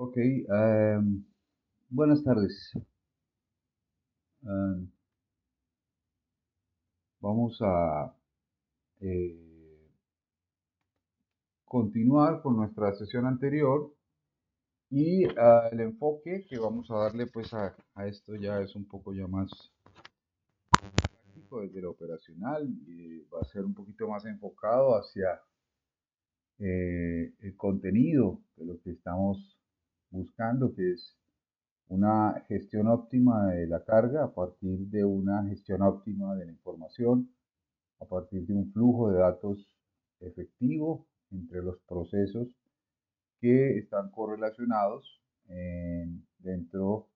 Ok, buenas tardes. Em, Vamos a eh, continuar con nuestra sesión anterior y el enfoque que vamos a darle pues a esto ya es un poco ya más práctico desde lo operacional y va a ser un poquito más enfocado hacia el contenido de lo que estamos buscando, que es una gestión óptima de la carga a partir de una gestión óptima de la información a partir de un flujo de datos efectivo entre los procesos que están correlacionados dentro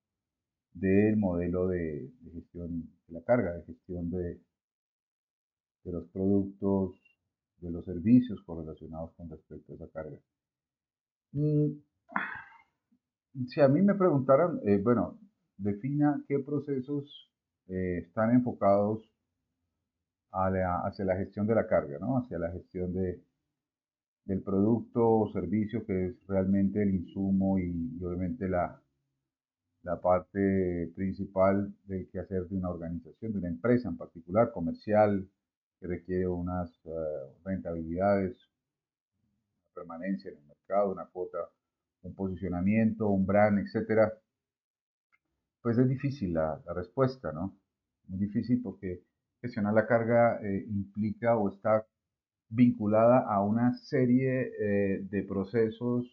del modelo de gestión de la carga, de gestión de los productos, de los servicios correlacionados con respecto a esa carga. Mm, si a mí me preguntaran, bueno, defina qué procesos están enfocados hacia la gestión de la carga, ¿no? Hacia la gestión del producto o servicio que es realmente el insumo y obviamente la parte principal del quehacer de una organización, de una empresa en particular, comercial, que requiere unas rentabilidades, una permanencia en el mercado, una cuota, un posicionamiento, un brand, etcétera. Pues es difícil la respuesta, ¿no? Muy difícil porque gestionar la carga implica o está vinculada a una serie de procesos,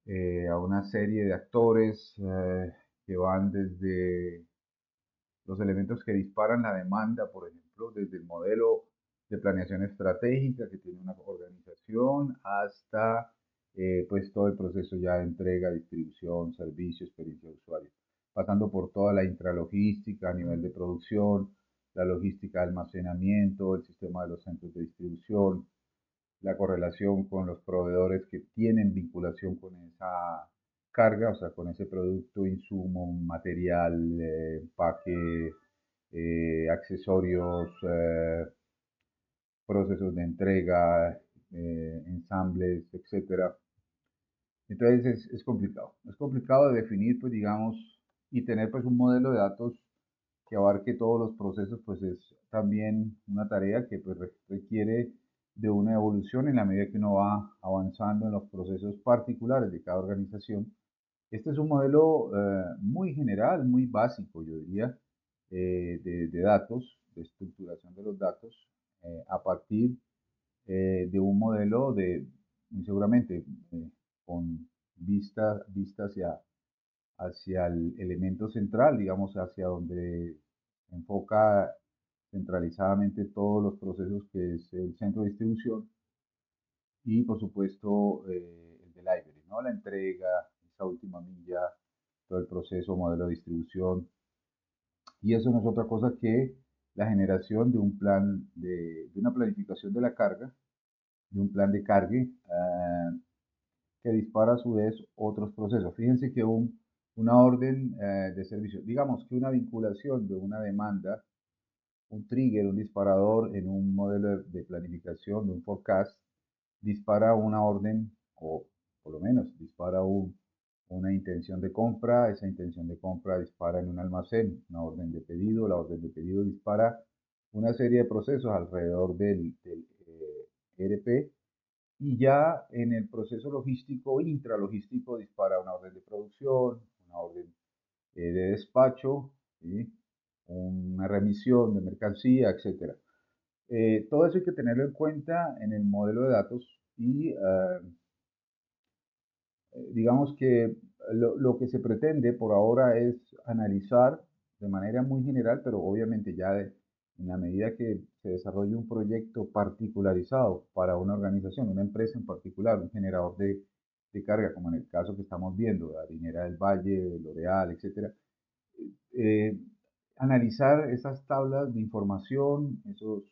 a una serie de actores que van desde los elementos que disparan la demanda, por ejemplo, desde el modelo de planeación estratégica que tiene una organización hasta pues todo el proceso ya de entrega, distribución, servicio, experiencia de usuario, pasando por toda la intralogística a nivel de producción, la logística de almacenamiento, el sistema de los centros de distribución, la correlación con los proveedores que tienen vinculación con esa carga, o sea, con ese producto, insumo, material, empaque, accesorios, procesos de entrega, ensambles, etcétera. Entonces es complicado. Es complicado de definir, pues digamos, y tener pues un modelo de datos que abarque todos los procesos, pues es también una tarea que pues, requiere de una evolución en la medida que uno va avanzando en los procesos particulares de cada organización. Este es un modelo muy general, muy básico, yo diría, de datos, de estructuración de los datos, a partir de un modelo de, seguramente, con vista hacia el elemento central, digamos, hacia donde enfoca centralizadamente todos los procesos que es el centro de distribución y por supuesto el delivery, ¿no? La entrega, esa última milla, todo el proceso, modelo de distribución. Y eso no es otra cosa que la generación de un plan, de una planificación de la carga, de un plan de cargue que dispara a su vez otros procesos. Fíjense que una orden de servicio, digamos que una vinculación de una demanda, un trigger, un disparador en un modelo de planificación, de un forecast, dispara una orden, o por lo menos dispara una intención de compra, esa intención de compra dispara en un almacén una orden de pedido, la orden de pedido dispara una serie de procesos alrededor del ERP y ya en el proceso logístico, intralogístico, dispara una orden de producción, una orden de despacho, ¿sí? Una remisión de mercancía, etcétera. Todo eso hay que tenerlo en cuenta en el modelo de datos y digamos que lo que se pretende por ahora es analizar de manera muy general, pero obviamente ya en la medida que se desarrolle un proyecto particularizado para una organización, una empresa en particular, un generador de carga, como en el caso que estamos viendo, la Harinera del Valle, L'Oreal, etcétera, eh, analizar esas tablas de información, esos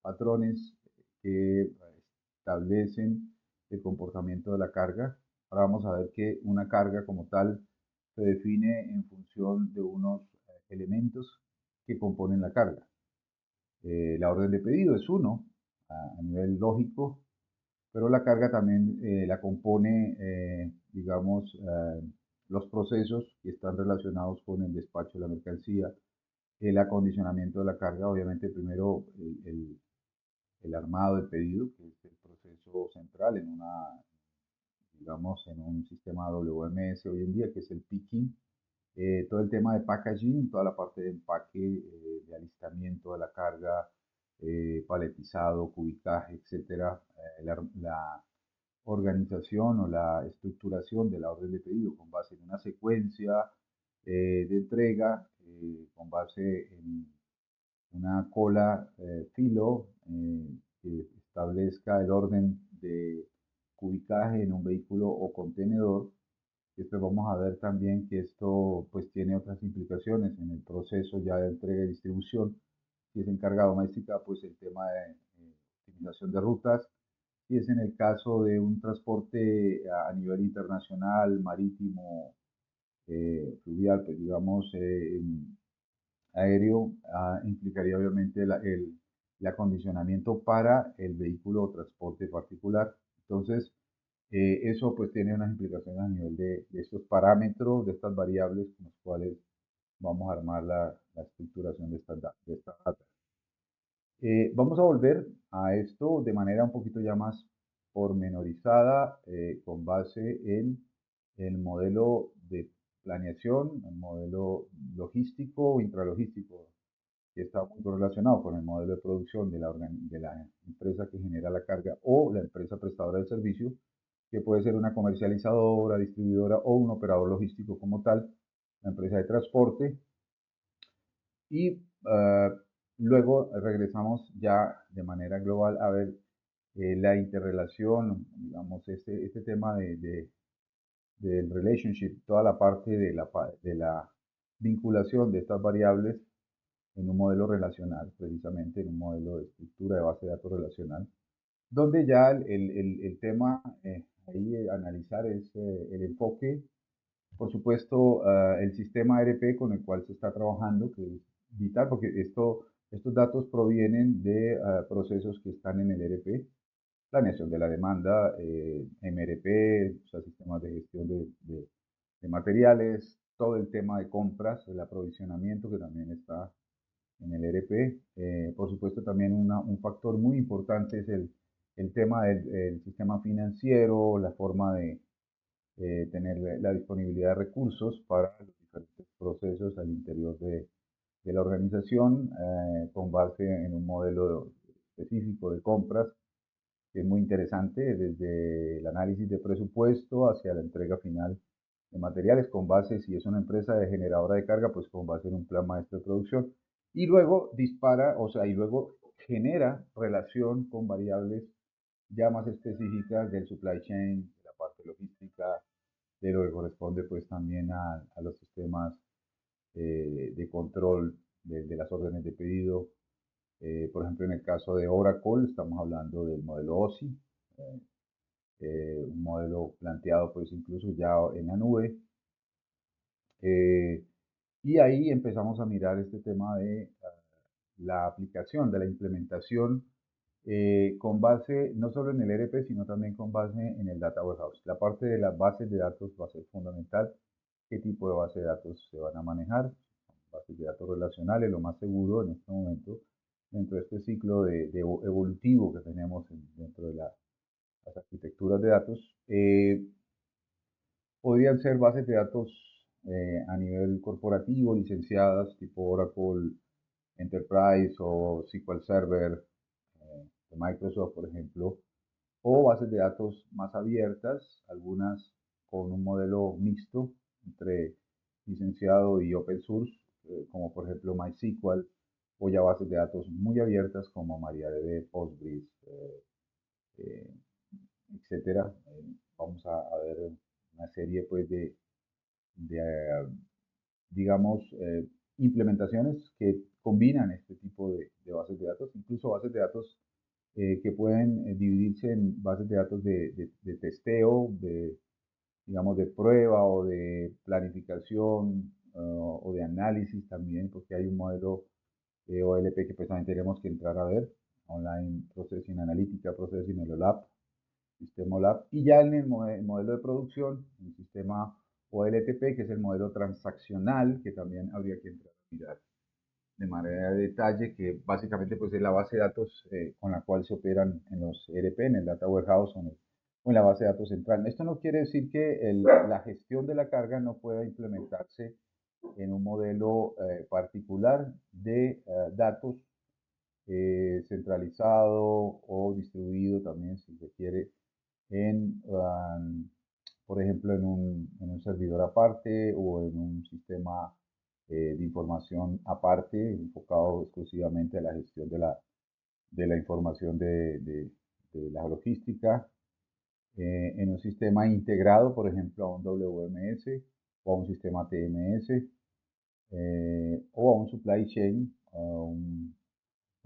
patrones que establecen el comportamiento de la carga. Ahora vamos a ver que una carga como tal se define en función de unos elementos que componen la carga. La orden de pedido es uno, a nivel lógico, pero la carga también la compone, digamos, los procesos que están relacionados con el despacho de la mercancía, el acondicionamiento de la carga, obviamente primero el armado del pedido, que es el proceso central en digamos, en un sistema WMS hoy en día, que es el picking, todo el tema de packaging, toda la parte de empaque, de alistamiento de la carga, paletizado, cubicaje, etcétera, la organización o la estructuración de la orden de pedido con base en una secuencia de entrega, con base en una cola filo que establezca el orden de cubicaje en un vehículo o contenedor. Después vamos a ver también que esto pues tiene otras implicaciones en el proceso ya de entrega y distribución. Si es en carga doméstica, pues el tema de optimización de rutas. Si es en el caso de un transporte a nivel internacional, marítimo, fluvial, pues digamos, aéreo, implicaría obviamente el acondicionamiento para el vehículo o transporte particular. Entonces, eso pues tiene unas implicaciones a nivel de estos parámetros, de estas variables con las cuales vamos a armar la estructuración de esta data. Vamos a volver a esto de manera un poquito ya más pormenorizada, con base en el modelo de planeación, el modelo logístico o intralogístico, que está muy relacionado con el modelo de producción de la empresa que genera la carga o la empresa prestadora de servicio, que puede ser una comercializadora, distribuidora o un operador logístico como tal, la empresa de transporte. Y luego regresamos ya de manera global a ver la interrelación, digamos, este tema del relationship, toda la parte de la vinculación de estas variables en un modelo relacional, precisamente en un modelo de estructura de base de datos relacional, donde ya el tema ahí analizar es el enfoque, por supuesto, el sistema ERP con el cual se está trabajando, que es vital, porque estos datos provienen de procesos que están en el ERP, planeación de la demanda, MRP, o sea, sistemas de gestión de materiales, todo el tema de compras, el aprovisionamiento que también está en el ERP. Por supuesto, también un factor muy importante es el tema del sistema financiero, la forma de tener la disponibilidad de recursos para los diferentes procesos al interior de la organización, con base en un modelo específico de compras, que es muy interesante, desde el análisis de presupuesto hacia la entrega final de materiales, con base, si es una empresa de generadora de carga, pues con base en un plan maestro de producción. Y luego dispara, o sea, y luego genera relación con variables ya más específicas del supply chain, de la parte logística, de lo que corresponde pues también a los sistemas de control de las órdenes de pedido. Por ejemplo, en el caso de Oracle, estamos hablando del modelo OSI, eh, un modelo planteado pues incluso ya en la nube. Eh, y ahí empezamos a mirar este tema de la aplicación, de la implementación con base no solo en el ERP, sino también con base en el Data Warehouse. La parte de las bases de datos va a ser fundamental. ¿Qué tipo de base de datos se van a manejar? Bases de datos relacionales, lo más seguro en este momento, dentro de este ciclo evolutivo que tenemos dentro de las arquitecturas de datos. Podrían ser bases de datos a nivel corporativo, licenciadas, tipo Oracle Enterprise o SQL Server de Microsoft, por ejemplo, o bases de datos más abiertas, algunas con un modelo mixto entre licenciado y open source, como por ejemplo MySQL, o ya bases de datos muy abiertas como MariaDB, Postgres, eh, etcétera. Vamos a ver una serie pues de digamos, implementaciones que combinan este tipo de bases de datos, incluso bases de datos que pueden dividirse en bases de datos de testeo, digamos, de prueba o de planificación o de análisis también, porque hay un modelo OLP que precisamente tenemos que entrar a ver, Online Processing Analytica, Processing el OLAP, sistema OLAP, y ya en el modelo de producción, el sistema OLTP, que es el modelo transaccional, que también habría que entrar a mirar de manera de detalle, que básicamente pues es la base de datos con la cual se operan en los ERP, en el Data Warehouse o en la base de datos central. Esto no quiere decir que la gestión de la carga no pueda implementarse en un modelo particular de datos centralizado o distribuido también, si se quiere, por ejemplo, en un servidor aparte o en un sistema de información aparte, enfocado exclusivamente a la gestión de la información de la logística, en un sistema integrado, por ejemplo, a un WMS o a un sistema TMS, o a un supply chain, a un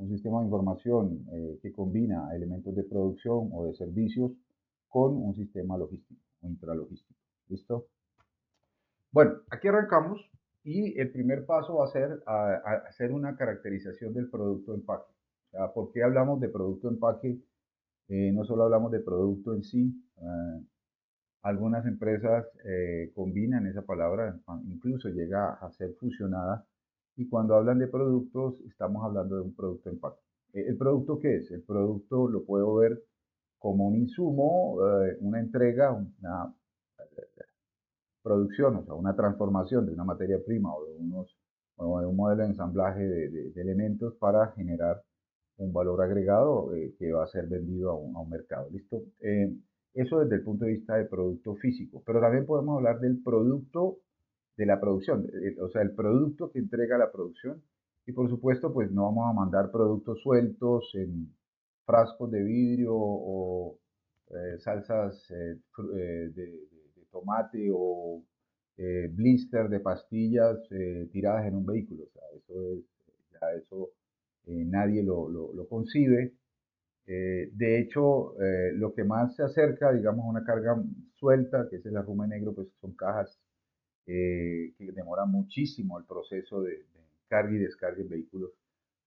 sistema de información que combina elementos de producción o de servicios con un sistema logístico o intralogístico. ¿Listo? Bueno, aquí arrancamos y el primer paso va a ser hacer una caracterización del producto empaque. O sea, ¿por qué hablamos de producto empaque? No solo hablamos de producto en sí. Algunas empresas combinan esa palabra, incluso llega a ser fusionada. Y cuando hablan de productos, estamos hablando de un producto empaque. ¿El producto qué es? El producto lo puedo ver como un insumo, una entrega, una producción, o sea, una transformación de una materia prima o de un modelo de ensamblaje de elementos para generar un valor agregado que va a ser vendido a un mercado. ¿Listo? Eso desde el punto de vista del producto físico, pero también podemos hablar del producto de la producción, o sea, el producto que entrega la producción. Y por supuesto, pues no vamos a mandar productos sueltos en frascos de vidrio o salsas de tomate o blister de pastillas tiradas en un vehículo. O sea, eso nadie lo concibe. De hecho, lo que más se acerca, digamos, a una carga suelta, que es el arrume negro, pues son cajas que demoran muchísimo el proceso de carga y descarga en vehículos.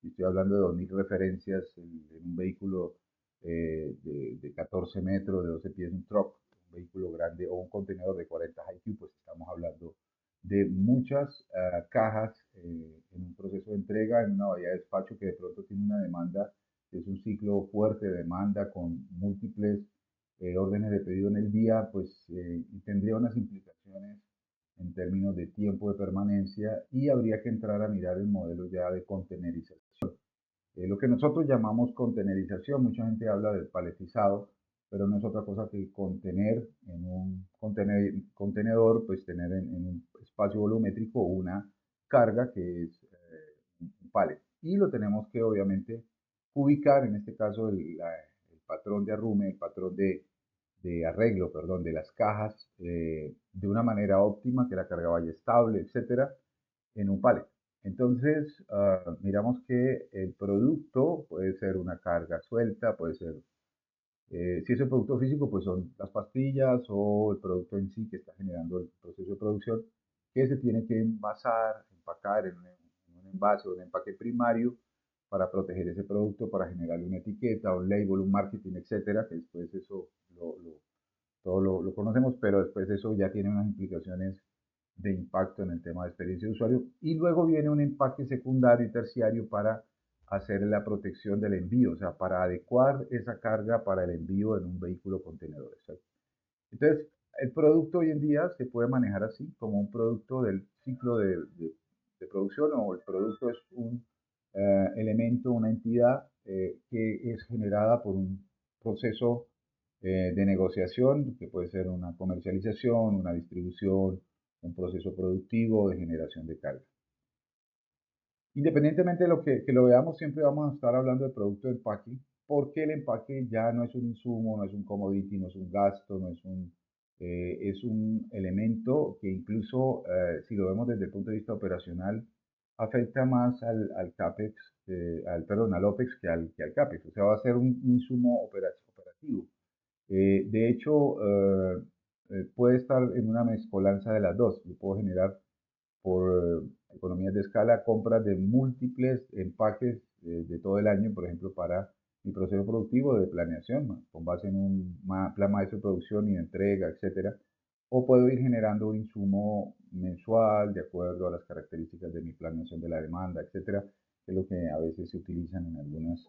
Estoy hablando de 2.000 referencias en un vehículo de 14 metros, de 12 pies, un truck, un vehículo grande o un contenedor de 40 IQ, pues estamos hablando de muchas cajas en un proceso de entrega, en una bahía de despacho que de pronto tiene una demanda, es un ciclo fuerte de demanda con múltiples órdenes de pedido en el día, pues tendría unas implicaciones en términos de tiempo de permanencia y habría que entrar a mirar el modelo ya de contenerización. Lo que nosotros llamamos contenerización, mucha gente habla del paletizado, pero no es otra cosa que contener en un contenedor, pues tener en un espacio volumétrico una carga que es un pallet. Y lo tenemos que obviamente ubicar, en este caso el patrón de arrume, el patrón de arreglo, perdón, de las cajas de una manera óptima, que la carga vaya estable, etcétera, en un pallet. Entonces, miramos que el producto puede ser una carga suelta, puede ser, si es el producto físico, pues son las pastillas o el producto en sí que está generando el proceso de producción, que se tiene que envasar, empacar en un envase o un empaque primario para proteger ese producto, para generarle una etiqueta, un label, un marketing, etcétera, que después eso todo lo conocemos, pero después eso ya tiene unas implicaciones de impacto en el tema de experiencia de usuario. Y luego viene un empaque secundario y terciario para hacer la protección del envío, o sea, para adecuar esa carga para el envío en un vehículo contenedor. ¿Cierto? Entonces, el producto hoy en día se puede manejar así, como un producto del ciclo de producción, o el producto es un elemento, una entidad que es generada por un proceso de negociación, que puede ser una comercialización, una distribución, un proceso productivo de generación de carga. Independientemente de que lo veamos, siempre vamos a estar hablando de producto de empaque, porque el empaque ya no es un insumo, no es un commodity, no es un gasto, es un elemento que incluso, si lo vemos desde el punto de vista operacional, afecta más al CAPEX, perdón, al OPEX que al CAPEX. O sea, va a ser un insumo operativo. De hecho, puede estar en una mezcolanza de las dos. Yo puedo generar por economías de escala compras de múltiples empaques de todo el año, por ejemplo, para mi proceso productivo de planeación, con base en un plan maestro de producción y de entrega, etcétera, o puedo ir generando un insumo mensual de acuerdo a las características de mi planeación de la demanda, etcétera, que es lo que a veces se utilizan en algunas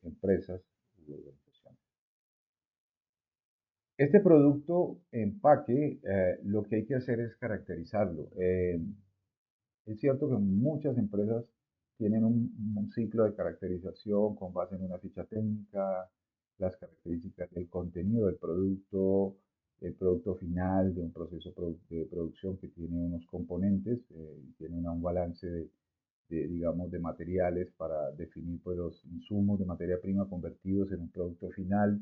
empresas u organizaciones. Este producto empaque, lo que hay que hacer es caracterizarlo. Es cierto que muchas empresas tienen un ciclo de caracterización con base en una ficha técnica, las características del contenido del producto, el producto final de un proceso de producción que tiene unos componentes, tiene un balance digamos, de materiales para definir pues, los insumos de materia prima convertidos en un producto final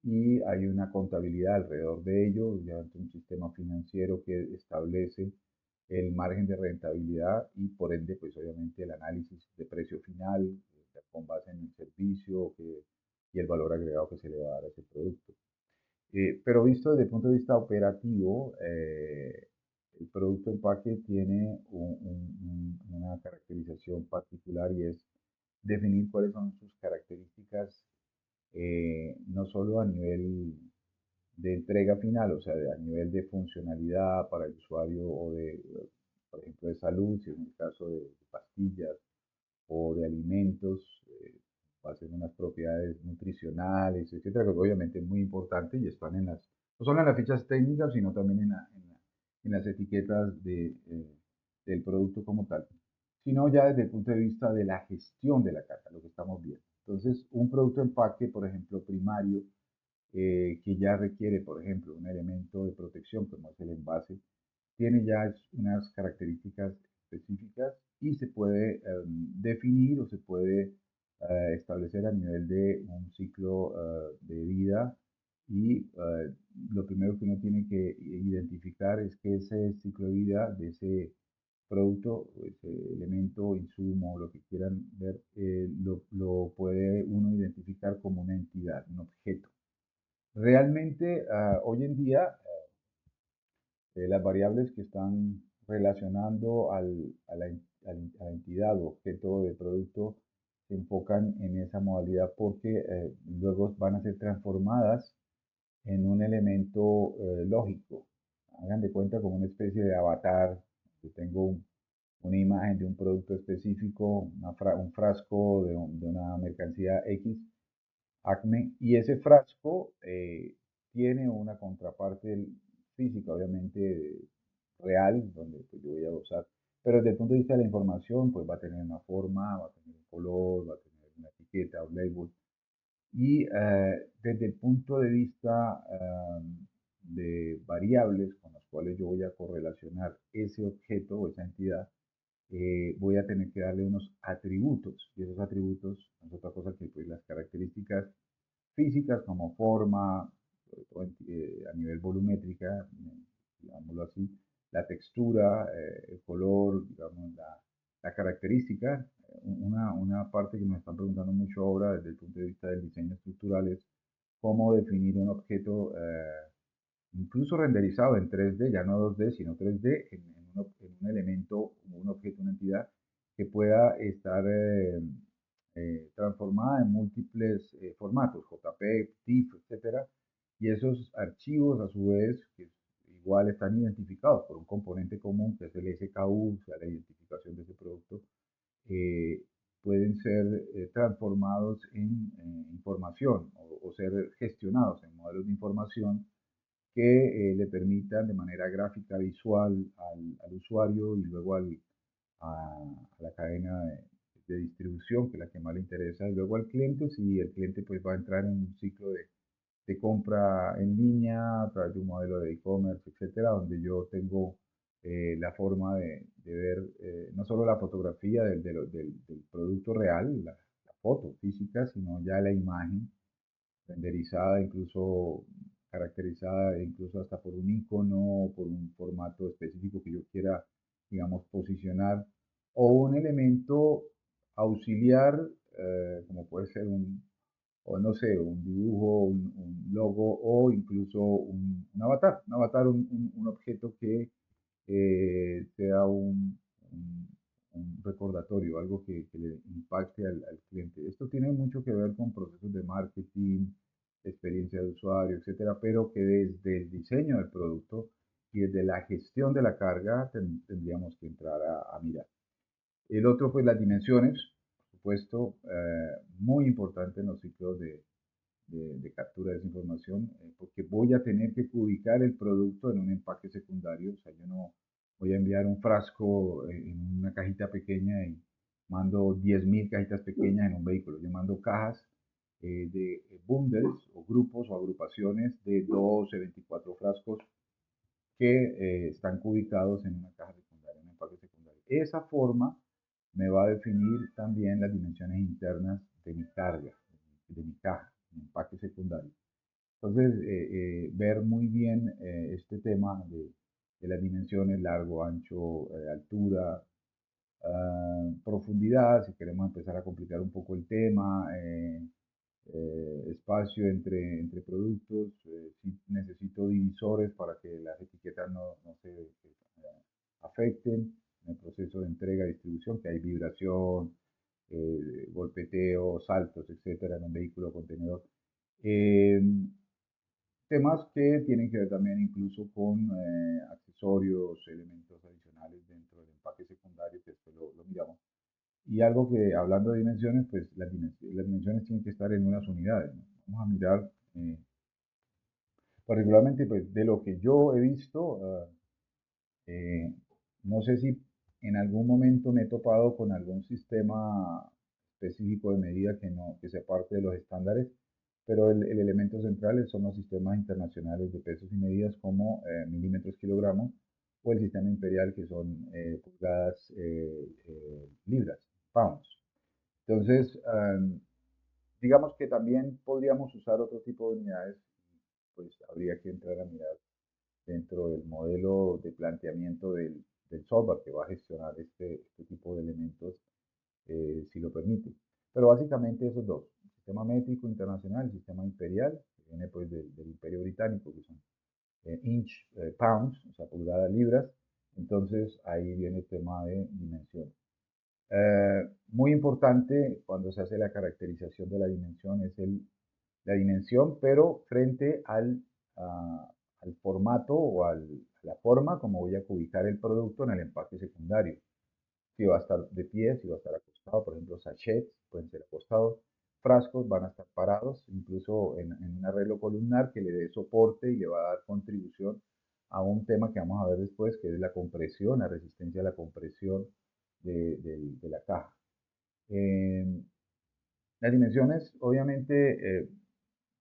y hay una contabilidad alrededor de ello, ya un sistema financiero que establece el margen de rentabilidad y por ende, pues obviamente el análisis de precio final con base en el servicio y el valor agregado que se le va a dar a ese producto. Pero visto desde el punto de vista operativo, el producto empaque tiene una caracterización particular y es definir cuáles son sus características, no solo a nivel de entrega final, o sea, a nivel de funcionalidad para el usuario o de, por ejemplo, de salud, si es el caso de pastillas o de alimentos, hacen unas propiedades nutricionales, etcétera, que obviamente es muy importante y están no solo en las fichas técnicas, sino también en las etiquetas del producto como tal, sino ya desde el punto de vista de la gestión de la carga, lo que estamos viendo. Entonces, un producto empaque, por ejemplo, primario, que ya requiere, por ejemplo, un elemento de protección como es el envase, tiene ya unas características específicas y se puede definir o se puede establecer a nivel de un ciclo de vida y lo primero que uno tiene que identificar es que ese ciclo de vida de ese producto, ese elemento, insumo, lo que quieran ver, lo puede uno identificar como una entidad, un objeto. Realmente, hoy en día, las variables que están relacionando a la entidad o objeto de producto se enfocan en esa modalidad porque luego van a ser transformadas en un elemento lógico. Hagan de cuenta como una especie de avatar. Yo tengo una imagen de un producto específico, un frasco de una mercancía X Acme, y ese frasco tiene una contraparte física, obviamente real, donde pues, yo voy a usar, pero desde el punto de vista de la información, pues va a tener una forma, va a tener un color, va a tener una etiqueta, un label, y desde el punto de vista de variables con las cuales yo voy a correlacionar ese objeto o esa entidad, voy a tener que darle unos atributos, y esos atributos no es otra cosa que pues, las características físicas como forma, sobre todo a nivel volumétrica, digámoslo así, la textura, el color, digamos, la característica. Una parte que nos están preguntando mucho ahora desde el punto de vista del diseño estructural es cómo definir un objeto incluso renderizado en 3D, ya no 2D, sino 3D, en un elemento, un objeto, una entidad que pueda estar transformada en múltiples formatos, JPEG, TIFF, etcétera, y esos archivos a su vez, que igual están identificados por un componente común, que es el SKU, o sea, la identificación de ese producto, eh, pueden ser transformados en información o ser gestionados en modelos de información que le permitan de manera gráfica, visual al usuario y luego a la cadena de distribución, que es la que más le interesa, y luego al cliente, si el cliente pues va a entrar en un ciclo de compra en línea a través de un modelo de e-commerce, etcétera, donde yo tengo la forma de ver no solo la fotografía del producto real, la foto física, sino ya la imagen renderizada, incluso caracterizada, incluso hasta por un icono, por un formato específico que yo quiera, digamos, posicionar, o un elemento auxiliar, como puede ser o no sé, un dibujo, un logo o incluso un avatar. Un avatar, un objeto que sea un recordatorio, algo que le impacte al cliente. Esto tiene mucho que ver con procesos de marketing, experiencia de usuario, etcétera, pero que desde el diseño del producto y desde la gestión de la carga tendríamos que entrar a mirar. El otro, pues las dimensiones, por supuesto, muy importante en los ciclos de captura de esa información, porque voy a tener que ubicar el producto en un empaque secundario. O sea, yo no voy a enviar un frasco en una cajita pequeña y mando 10.000 cajitas pequeñas en un vehículo. Yo mando cajas de bundles o grupos o agrupaciones de 12, 24 frascos que están ubicados en una caja secundaria, en un empaque secundario. Esa forma me va a definir también las dimensiones internas de mi carga, de mi caja, mi empaque secundario. Entonces, ver muy bien este tema de las dimensiones, largo, ancho, altura, profundidad, si queremos empezar a complicar un poco el tema, espacio entre productos, si necesito divisores para que las etiquetas no se afecten en el proceso de entrega y distribución, que hay vibración, golpeteo, saltos, etcétera, en un vehículo contenedor. Eh, Temas que tienen que ver también incluso con accesorios, elementos adicionales dentro del empaque secundario, que después lo miramos. Y algo que, hablando de dimensiones, pues las dimensiones tienen que estar en unas unidades, ¿no? Vamos a mirar, particularmente, pues, de lo que yo he visto, eh, no sé si en algún momento me he topado con algún sistema específico de medida que sea parte de los estándares, pero el elemento central son los sistemas internacionales de pesos y medidas como milímetros, kilogramos, o el sistema imperial que son pulgadas, libras, pounds. Entonces, digamos que también podríamos usar otro tipo de unidades, pues habría que entrar a mirar dentro del modelo de planteamiento del software que va a gestionar este tipo de elementos, si lo permite. Pero básicamente esos dos, el sistema métrico internacional, el sistema imperial, que viene pues del imperio británico, que son inch, pounds, o sea, pulgadas, libras. Entonces ahí viene el tema de dimensión. Muy importante cuando se hace la caracterización de la dimensión es la dimensión, pero frente al formato o a la forma como voy a ubicar el producto en el empaque secundario. Si va a estar de pie, si va a estar acostado, por ejemplo, sachets pueden ser acostados, frascos van a estar parados, incluso en un arreglo columnar que le dé soporte y le va a dar contribución a un tema que vamos a ver después, que es la compresión, la resistencia a la compresión de la caja. Las dimensiones, obviamente,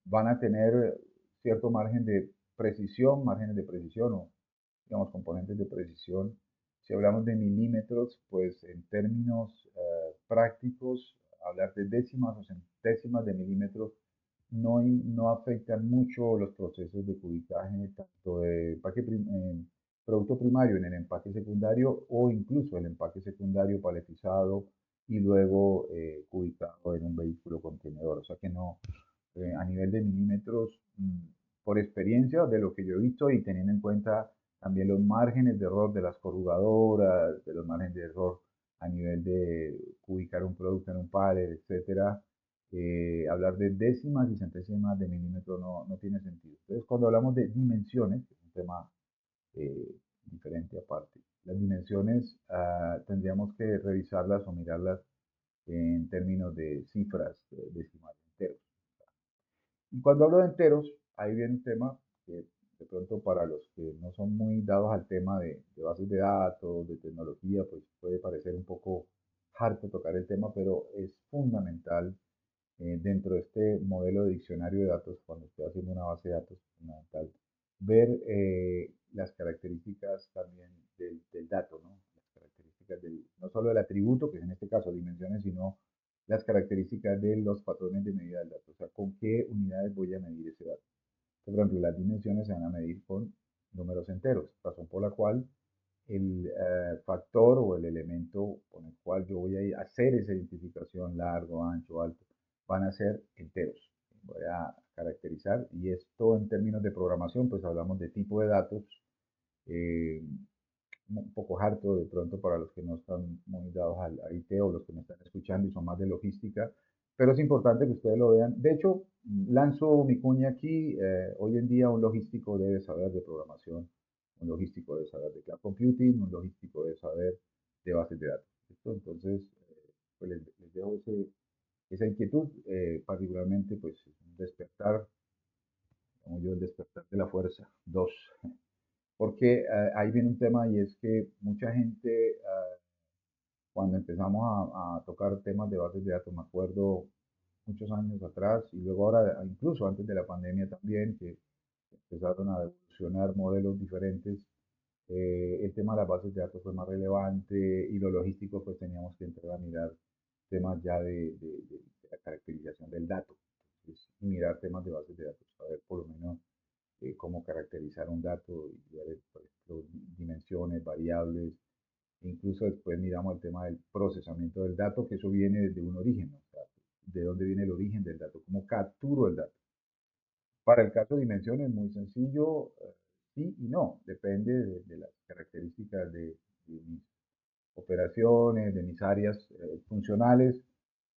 van a tener cierto márgenes de precisión o, digamos, componentes de precisión. Si hablamos de milímetros, pues en términos prácticos, hablar de décimas o centésimas de milímetros no afectan mucho los procesos de cubicaje, tanto de producto primario en el empaque secundario o incluso el empaque secundario paletizado y luego cubicado en un vehículo contenedor. O sea que no, a nivel de milímetros, por experiencia de lo que yo he visto y teniendo en cuenta también los márgenes de error de las corrugadoras, de los márgenes de error a nivel de ubicar un producto en un pallet, etcétera, hablar de décimas y centésimas de milímetro no tiene sentido. Entonces, cuando hablamos de dimensiones, que es un tema diferente aparte, las dimensiones tendríamos que revisarlas o mirarlas en términos de cifras decimales enteros. Y cuando hablo de enteros, ahí viene un tema que de pronto para los que no son muy dados al tema de bases de datos, de tecnología, pues puede parecer un poco harto tocar el tema, pero es fundamental dentro de este modelo de diccionario de datos, cuando estoy haciendo una base de datos, es fundamental ver las características también del dato, ¿no? Las características no solo del atributo, que es en este caso dimensiones, sino las características de los patrones de medida del dato, o sea, con qué unidades voy a medir ese dato. Por ejemplo, las dimensiones se van a medir con números enteros, razón por la cual el factor o el elemento con el cual yo voy a hacer esa identificación, largo, ancho, alto, van a ser enteros. Voy a caracterizar, y esto en términos de programación, pues hablamos de tipo de datos, eh, un poco harto de pronto para los que no están muy dados al IT o los que me están escuchando y son más de logística, pero es importante que ustedes lo vean. De hecho, lanzo mi cuña aquí. Hoy en día un logístico debe saber de programación, un logístico debe saber de cloud computing, un logístico debe saber de bases de datos. ¿Listo? Entonces, pues les dejo esa inquietud, particularmente pues un despertar, como yo, el despertar de la fuerza. Dos, porque ahí viene un tema y es que mucha gente, cuando empezamos a tocar temas de bases de datos, me acuerdo muchos años atrás y luego ahora, incluso antes de la pandemia también, que empezaron a evolucionar modelos diferentes, el tema de las bases de datos fue más relevante y lo logístico pues teníamos que entrar a mirar temas ya de la caracterización del dato. Entonces, mirar temas de bases de datos, saber por lo menos cómo caracterizar un dato y ver, por ejemplo, dimensiones, variables. Incluso después miramos el tema del procesamiento del dato, que eso viene desde un origen, ¿no? O sea, de dónde viene el origen del dato, cómo capturo el dato. Para el caso de dimensiones, muy sencillo, sí y no, depende de las características de mis operaciones, de mis áreas funcionales.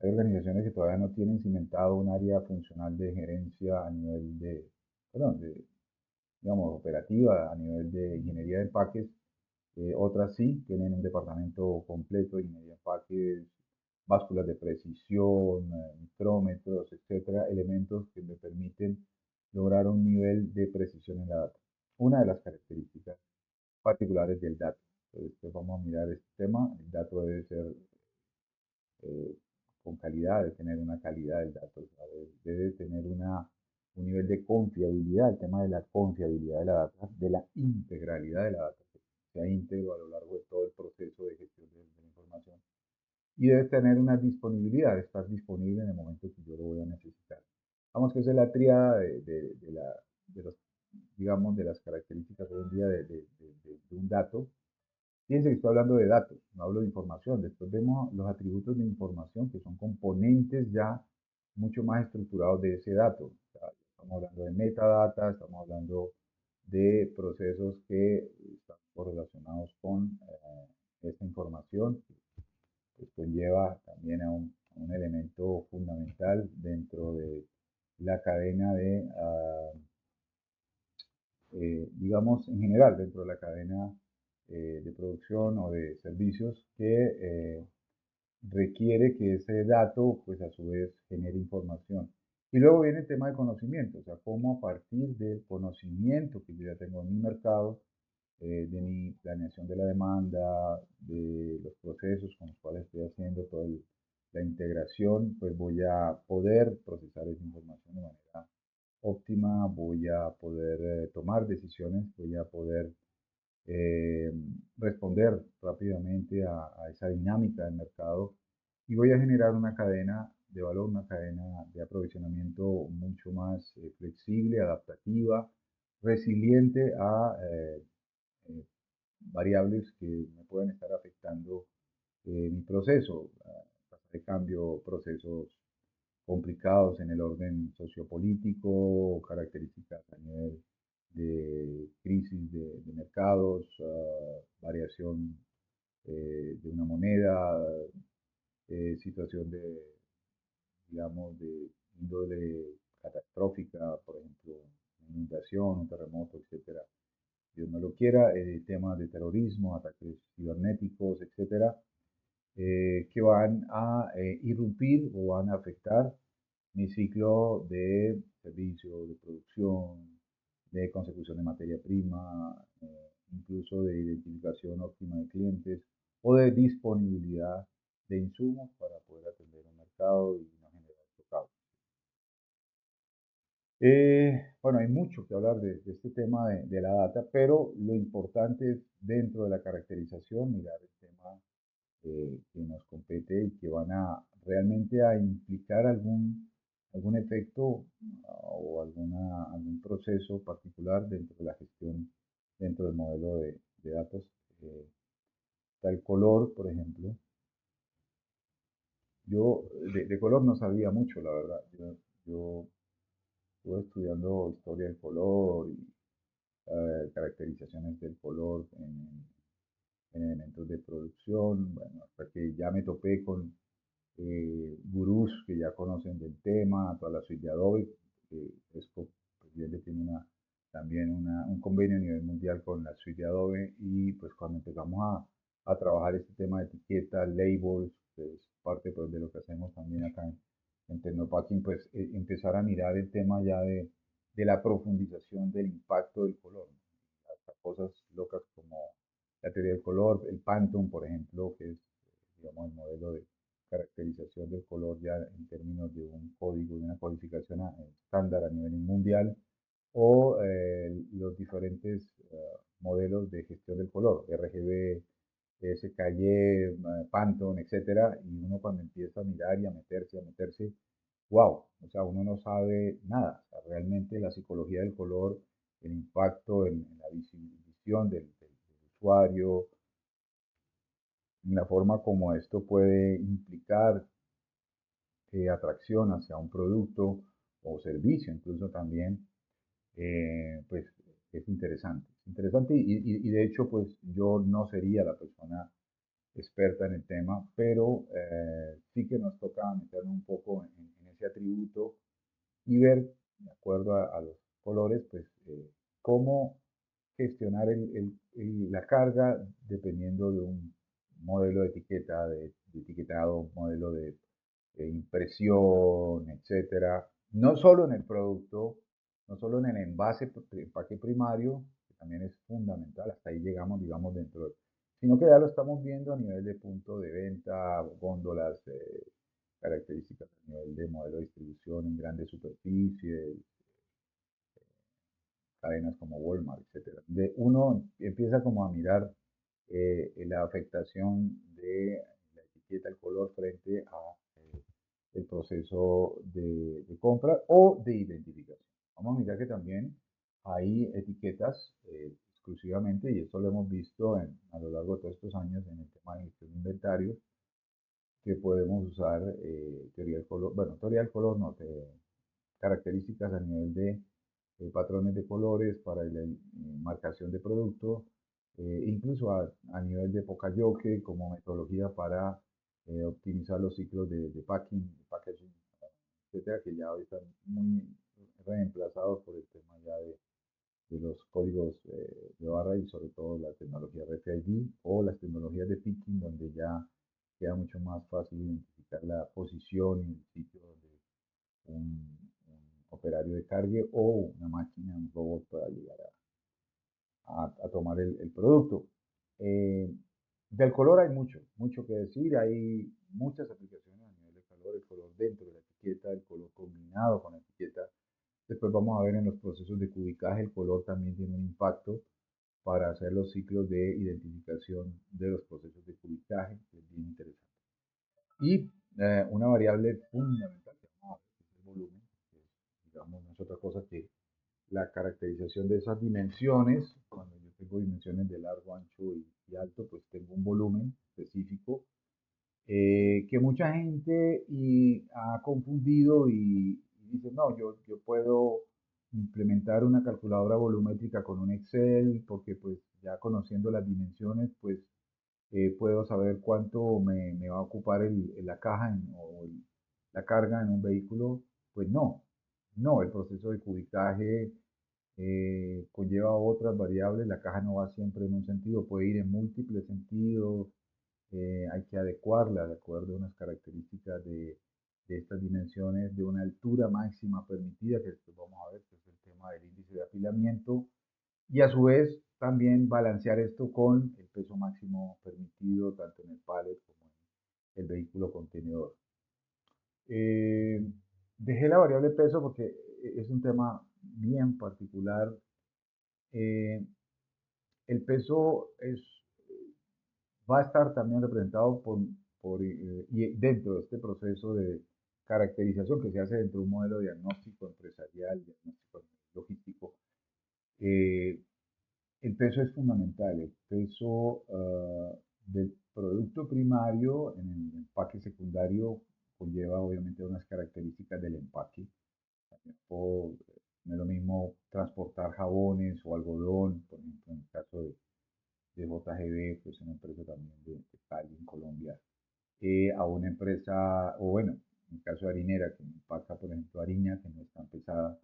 Hay organizaciones que todavía no tienen cimentado un área funcional de gerencia a nivel de, perdón, de, digamos, operativa, a nivel de ingeniería de empaques. Otras sí, tienen un departamento completo de ingeniería de empaques, básculas de precisión, micrómetros, etcétera, elementos que me permiten lograr un nivel de precisión en la data. Una de las características particulares del dato. Entonces, pues vamos a mirar este tema. El dato debe ser eh, con calidad, debe tener una calidad del dato, debe tener un nivel de confiabilidad, el tema de la confiabilidad de la data, de la integralidad de la data, que sea íntegro a lo largo de todo el proceso de gestión de la información. Y debe tener una disponibilidad, estar disponible en el momento que yo lo voy a necesitar. Vamos que esa es la tríada de los, digamos, de las características hoy en día de un dato. Fíjense que estoy hablando de datos, no hablo de información. Después vemos los atributos de información, que son componentes ya mucho más estructurados de ese dato. O sea, estamos hablando de metadata, estamos hablando de procesos que están correlacionados con esta información, que conlleva también a un elemento fundamental dentro de la cadena digamos, en general, dentro de la cadena de producción o de servicios que requiere que ese dato, pues a su vez, genere información. Y luego viene el tema de conocimiento, o sea, cómo a partir del conocimiento que yo ya tengo en mi mercado, de mi planeación de la demanda, de los procesos con los cuales estoy haciendo toda la integración, pues voy a poder procesar esa información de manera óptima, voy a poder tomar decisiones, voy a poder eh, responder rápidamente a esa dinámica del mercado y voy a generar una cadena de valor, una cadena de aprovisionamiento mucho más flexible, adaptativa, resiliente a variables que me pueden estar afectando mi proceso, tasas de cambio, procesos complicados en el orden sociopolítico, características a nivel de crisis de mercados, variación de una moneda, situación de, digamos, de índole catastrófica, por ejemplo, inundación, un terremoto, etcétera. Dios no lo quiera, temas de terrorismo, ataques cibernéticos, etcétera, que van a irrumpir o van a afectar mi ciclo de servicio, de producción, de consecución de materia prima, incluso de identificación óptima de clientes o de disponibilidad de insumos para poder atender un mercado y no generar stockouts. Bueno, hay mucho que hablar de este tema de la data, pero lo importante es dentro de la caracterización mirar el tema que nos compete y que van a realmente a implicar algún efecto o algún proceso particular dentro de la gestión, dentro del modelo de datos. Eh, Está el color, por ejemplo. Yo de color no sabía mucho, la verdad. Yo estuve estudiando historia del color y caracterizaciones del color en elementos de producción, bueno, hasta que ya me topé con gurús que ya conocen del tema, toda la suite de Adobe. Esco presidente tiene también un convenio a nivel mundial con la suite de Adobe y pues cuando empezamos a trabajar este tema de etiquetas, labels, que es parte pues, de lo que hacemos también acá en Tecnopacking, pues empezar a mirar el tema ya de la profundización del impacto del color, ¿no? Hasta cosas locas como la teoría del color, el Pantone, por ejemplo, que es, digamos, el modelo de caracterización del color ya en términos de un código, de una codificación estándar a nivel mundial, o los diferentes modelos de gestión del color, RGB, SKY, Pantone, etcétera, y uno cuando empieza a mirar y a meterse, wow, o sea, uno no sabe nada, o sea, realmente la psicología del color, el impacto en la visión del usuario, en la forma como esto puede implicar atracción hacia un producto o servicio, incluso también, pues es interesante. Es interesante y de hecho, pues yo no sería la persona experta en el tema, pero sí que nos toca meternos un poco en ese atributo y ver, de acuerdo a los colores, pues cómo gestionar la carga dependiendo de un modelo de etiqueta, de etiquetado, modelo de impresión, etcétera. No solo en el producto, no solo en el empaque primario, que también es fundamental, hasta ahí llegamos, digamos, dentro, sino que ya lo estamos viendo a nivel de punto de venta, góndolas, características a nivel de modelo de distribución en grandes superficies, cadenas como Walmart, etcétera. De uno empieza como a mirar la afectación de la etiqueta, el color frente a el proceso de compra o de identificación. Vamos a mirar que también hay etiquetas exclusivamente, y esto lo hemos visto a lo largo de todos estos años en el tema de gestión de inventario, que podemos usar teoría del color, bueno, teoría del color no, características a nivel de patrones de colores para la marcación de producto, incluso a nivel de Pocayoke como metodología para optimizar los ciclos de packing, de packaging, etcétera, que ya hoy están muy reemplazados por el tema ya de los códigos de barra y sobre todo la tecnología RFID o las tecnologías de picking donde ya queda mucho más fácil identificar la posición y el sitio donde un operario de cargue o una máquina, un robot para llegar a tomar el producto. Eh, del color hay mucho que decir, hay muchas aplicaciones a nivel de color, el color dentro de la etiqueta, el color combinado con la etiqueta. Después vamos a ver en los procesos de cubicaje, el color también tiene un impacto para hacer los ciclos de identificación de los procesos de cubicaje, que es bien interesante. Y una variable fundamental que vamos a ver, que es el volumen, que digamos, no es otra cosa que la caracterización de esas dimensiones. Cuando yo tengo dimensiones de largo, ancho y alto, pues tengo un volumen específico que mucha gente ha confundido y dice, no, yo puedo implementar una calculadora volumétrica con un Excel porque pues ya conociendo las dimensiones, pues puedo saber cuánto me va a ocupar la caja la carga en un vehículo. Pues no, el proceso de cubicaje conlleva otras variables, la caja no va siempre en un sentido, puede ir en múltiples sentidos, hay que adecuarla de acuerdo a unas características de estas dimensiones, de una altura máxima permitida, que después vamos a ver, que es el tema del índice de apilamiento, y a su vez también balancear esto con el peso máximo permitido, tanto en el pallet como en el vehículo contenedor. Eh, Dejé la variable peso porque es un tema bien particular. Eh, el peso va a estar también representado y dentro de este proceso de caracterización que se hace dentro de un modelo diagnóstico empresarial, diagnóstico logístico. Eh, el peso es fundamental, el peso del producto primario en el empaque secundario conlleva obviamente unas características del empaque. También no es lo mismo transportar jabones o algodón, por ejemplo, en el caso de JGB, pues una empresa también de Cali en Colombia, a una empresa, o bueno, en el caso de harinera, que empaca, por ejemplo, harina, que no es tan pesada,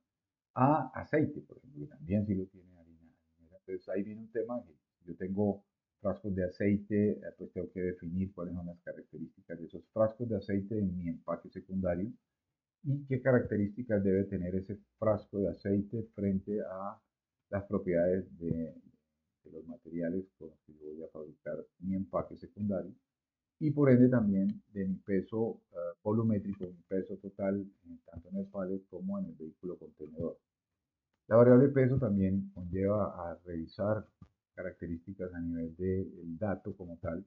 a aceite, por ejemplo, que también sí lo tiene harina. Entonces ahí viene un tema que yo tengo frascos de aceite, pues tengo que definir cuáles son las características de esos frascos de aceite en mi empaque secundario y qué características debe tener ese frasco de aceite frente a las propiedades de los materiales con los que yo voy a fabricar mi empaque secundario y por ende también de mi peso volumétrico, mi peso total, tanto en el pallet como en el vehículo contenedor. La variable peso también conlleva a revisar características a nivel del dato como tal.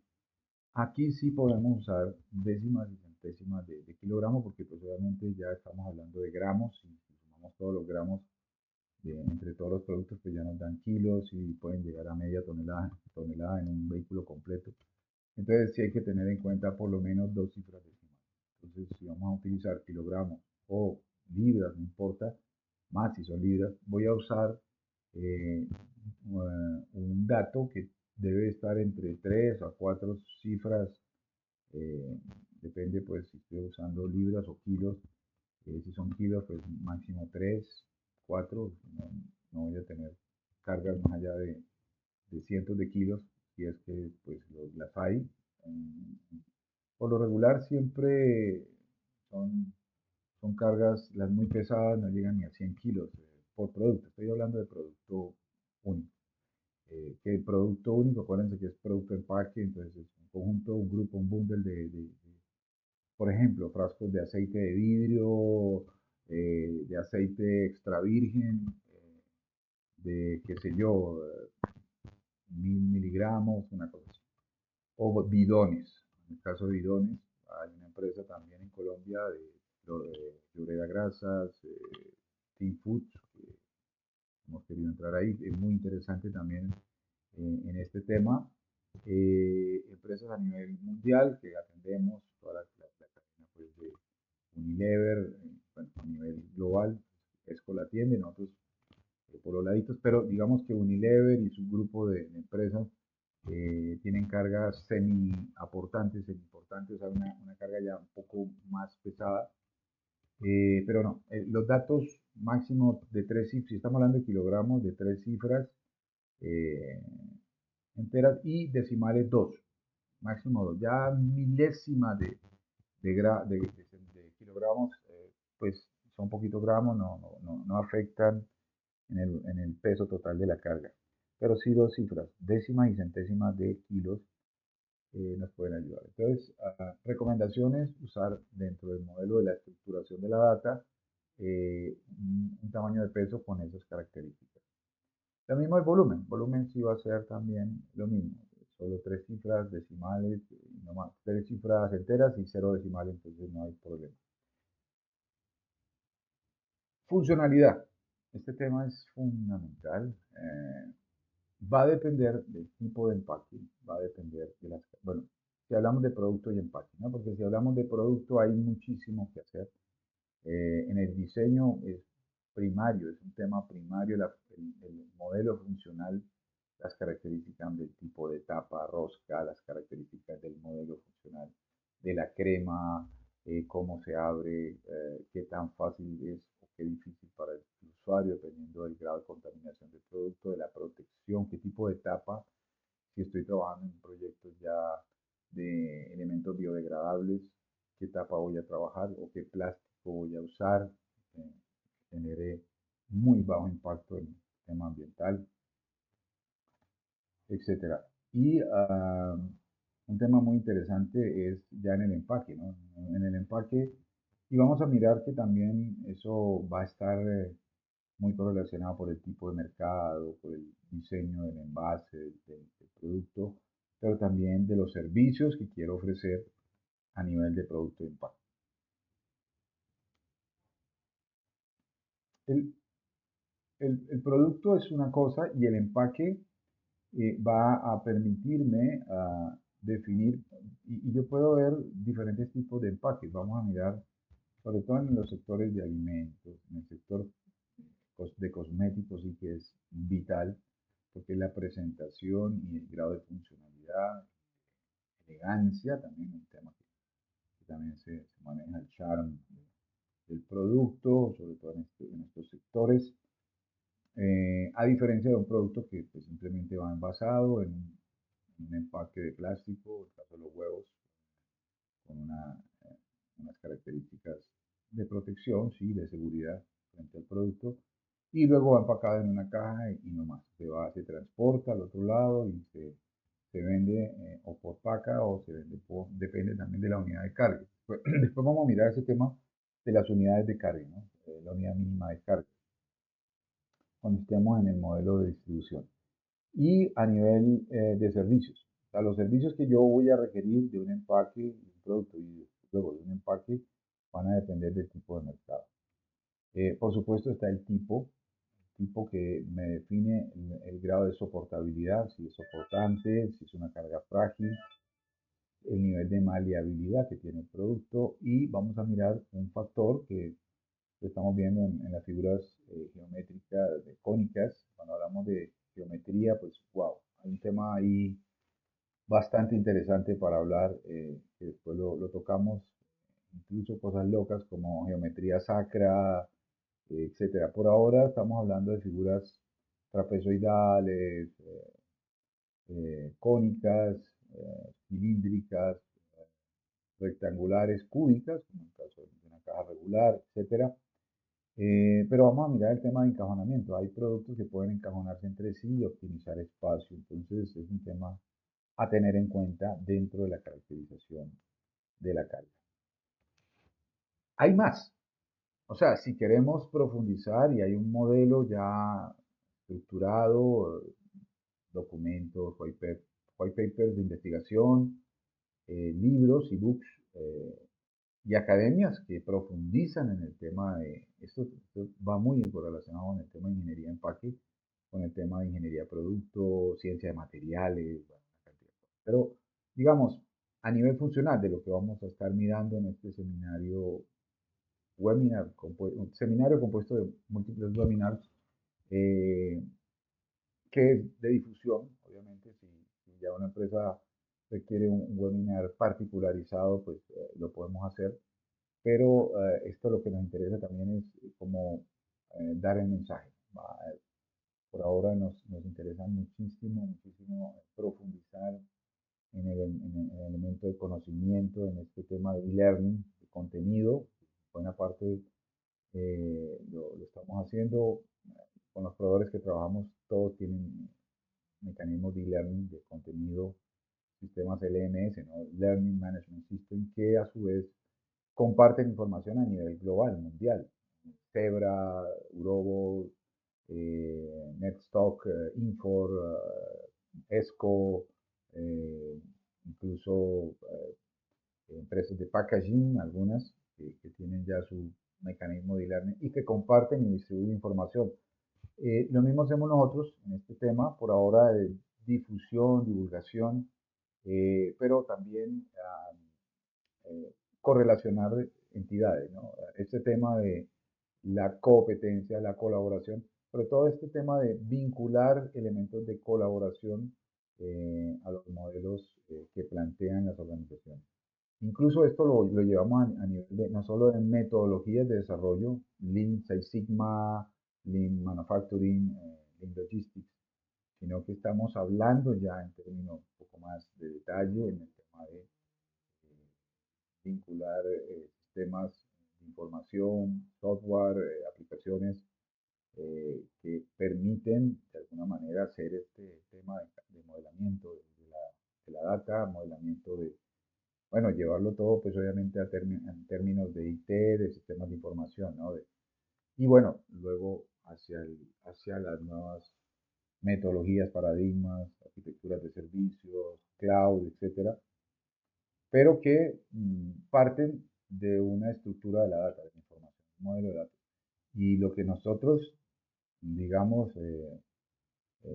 Aquí sí podemos usar décimas y centésimas de kilogramo porque pues obviamente ya estamos hablando de gramos y si sumamos todos los gramos entre todos los productos pues ya nos dan kilos y pueden llegar a media tonelada en un vehículo completo. Entonces sí hay que tener en cuenta por lo menos dos cifras decimales. Entonces si vamos a utilizar kilogramos o libras, no importa, más si son libras, voy a usar un dato que debe estar entre 3 a 4 cifras, eh, depende pues si estoy usando libras o kilos, si son kilos pues máximo 3 4 no, no voy a tener cargas más allá de cientos de kilos, si es que pues las hay. Por lo regular siempre son, son cargas, las muy pesadas no llegan ni a 100 kilos por producto, estoy hablando de producto único. Que el producto único, acuérdense que es producto empaque, entonces es un conjunto, un grupo, un bundle por ejemplo, frascos de aceite de vidrio, de aceite extra virgen, de qué sé yo, 1000 miligramos, una cosa así. O bidones, en el caso de bidones, hay una empresa también en Colombia de Lloreda Grasas, Team Foods, que hemos querido entrar ahí, es muy interesante también en este tema. Empresas a nivel mundial que atendemos, toda la cadena pues, de Unilever, bueno, a nivel global, ESCO la atiende, nosotros por los laditos, pero digamos que Unilever y su grupo de empresas tienen cargas semi-aportantes, semi-importantes, o sea, una carga ya un poco más pesada, pero no, los datos máximos de tres cifras, si estamos hablando de kilogramos, de tres cifras, eh, enteras y decimales 2, máximo 2. Ya milésimas de kilogramos, pues son poquitos gramos, no afectan en el peso total de la carga. Pero sí dos cifras, décimas y centésimas de kilos, nos pueden ayudar. Entonces, recomendaciones, usar dentro del modelo de la estructuración de la data un tamaño de peso con esas características. Lo mismo el volumen. Volumen sí va a ser también lo mismo. Solo tres cifras decimales, no más, tres cifras enteras y cero decimales, entonces no hay problema. Funcionalidad. Este tema es fundamental. Va a depender del tipo de empaque, va a depender de las... Bueno, si hablamos de producto y empaque, ¿no? Porque si hablamos de producto hay muchísimo que hacer. En el diseño es primario, es un tema primario el modelo funcional, las características del tipo de tapa, rosca, las características del modelo funcional, de la crema, cómo se abre, qué tan fácil es o qué difícil para el usuario, dependiendo del grado de contaminación del producto, de la protección, qué tipo de tapa, si estoy trabajando en proyectos ya de elementos biodegradables, qué tapa voy a trabajar o qué plástico voy a usar, que genere muy bajo impacto en el tema ambiental, etcétera. Y un tema muy interesante es ya en el empaque, ¿no? En el empaque, y vamos a mirar que también eso va a estar muy correlacionado por el tipo de mercado, por el diseño del envase, del producto, pero también de los servicios que quiero ofrecer a nivel de producto de empaque. El, el producto es una cosa y el empaque va a permitirme definir, y yo puedo ver diferentes tipos de empaques. Vamos a mirar, sobre todo en los sectores de alimentos, en el sector de cosméticos, y que es vital. porque la presentación y el grado de funcionalidad, elegancia, también un tema que también se maneja el charm del producto, sobre todo en estos sectores. A diferencia de un producto que pues, simplemente va envasado en un empaque de plástico, en el caso de los huevos, con unas características de protección, sí, de seguridad frente al producto, y luego va empacado en una caja y no más. Se transporta al otro lado y se vende o por paca o se vende por, depende también de la unidad de carga. Después vamos a mirar ese tema de las unidades de carga, ¿no? La unidad mínima de carga, cuando estemos en el modelo de distribución. Y a nivel de servicios. O sea, los servicios que yo voy a requerir de un empaque, de un producto y luego de un empaque van a depender del tipo de mercado. Por supuesto está el tipo que me define el grado de soportabilidad, si es soportante, si es una carga frágil, el nivel de maleabilidad que tiene el producto y vamos a mirar un factor que estamos viendo en las figuras geométricas cónicas. Cuando hablamos de geometría, pues wow, hay un tema ahí bastante interesante para hablar, que después lo tocamos, incluso cosas locas como geometría sacra, etcétera. Por ahora estamos hablando de figuras trapezoidales, cónicas, cilíndricas, rectangulares, cúbicas, como en el caso de una caja regular, etcétera. Pero vamos a mirar el tema de encajonamiento. Hay productos que pueden encajonarse entre sí y optimizar espacio. Entonces es un tema a tener en cuenta dentro de la caracterización de la carga. Hay más. O sea, si queremos profundizar y hay un modelo ya estructurado, documentos, white papers de investigación, libros, ebooks y academias que profundizan en el tema de, esto va muy relacionado con el tema de ingeniería de empaque, con el tema de ingeniería de producto, ciencia de materiales, bueno, una cantidad de cosas. Pero, digamos, a nivel funcional de lo que vamos a estar mirando en este seminario webinar, un seminario compuesto de múltiples webinars, eh, que es de difusión, obviamente, si ya una empresa requiere un webinar particularizado, pues lo podemos hacer, pero esto lo que nos interesa también es como dar el mensaje. Por ahora nos interesa muchísimo, muchísimo profundizar en el elemento de conocimiento, en este tema de e-learning, de contenido. Buena parte lo estamos haciendo con los proveedores que trabajamos, todos tienen mecanismos de e-learning, de contenido, sistemas LMS, ¿no? Learning Management System, que a su vez comparten información a nivel global, mundial. Zebra, Urobo, Netstock, Infor, ESCO, eh, incluso empresas de packaging, algunas que tienen ya su mecanismo de e-learning y que comparten y distribuyen información. Lo mismo hacemos nosotros en este tema, por ahora de difusión, divulgación, pero también correlacionar entidades, ¿no? Este tema de la competencia, la colaboración, sobre todo este tema de vincular elementos de colaboración a los modelos que plantean las organizaciones. Incluso esto lo llevamos a nivel de, no solo de metodologías de desarrollo, Lean Six Sigma, Lean Manufacturing, Lean Logistics, sino que estamos hablando ya en términos un poco más de detalle en el tema de vincular sistemas de información, software, aplicaciones que permiten de alguna manera hacer este tema de modelamiento de la data, modelamiento de, bueno, llevarlo todo pues obviamente en términos de IT, de sistemas de información, ¿no? Y bueno, luego hacia las nuevas metodologías, paradigmas, arquitecturas de servicios, cloud, etcétera, pero que parten de una estructura de la data, de la información, un modelo de datos. Y lo que nosotros, digamos,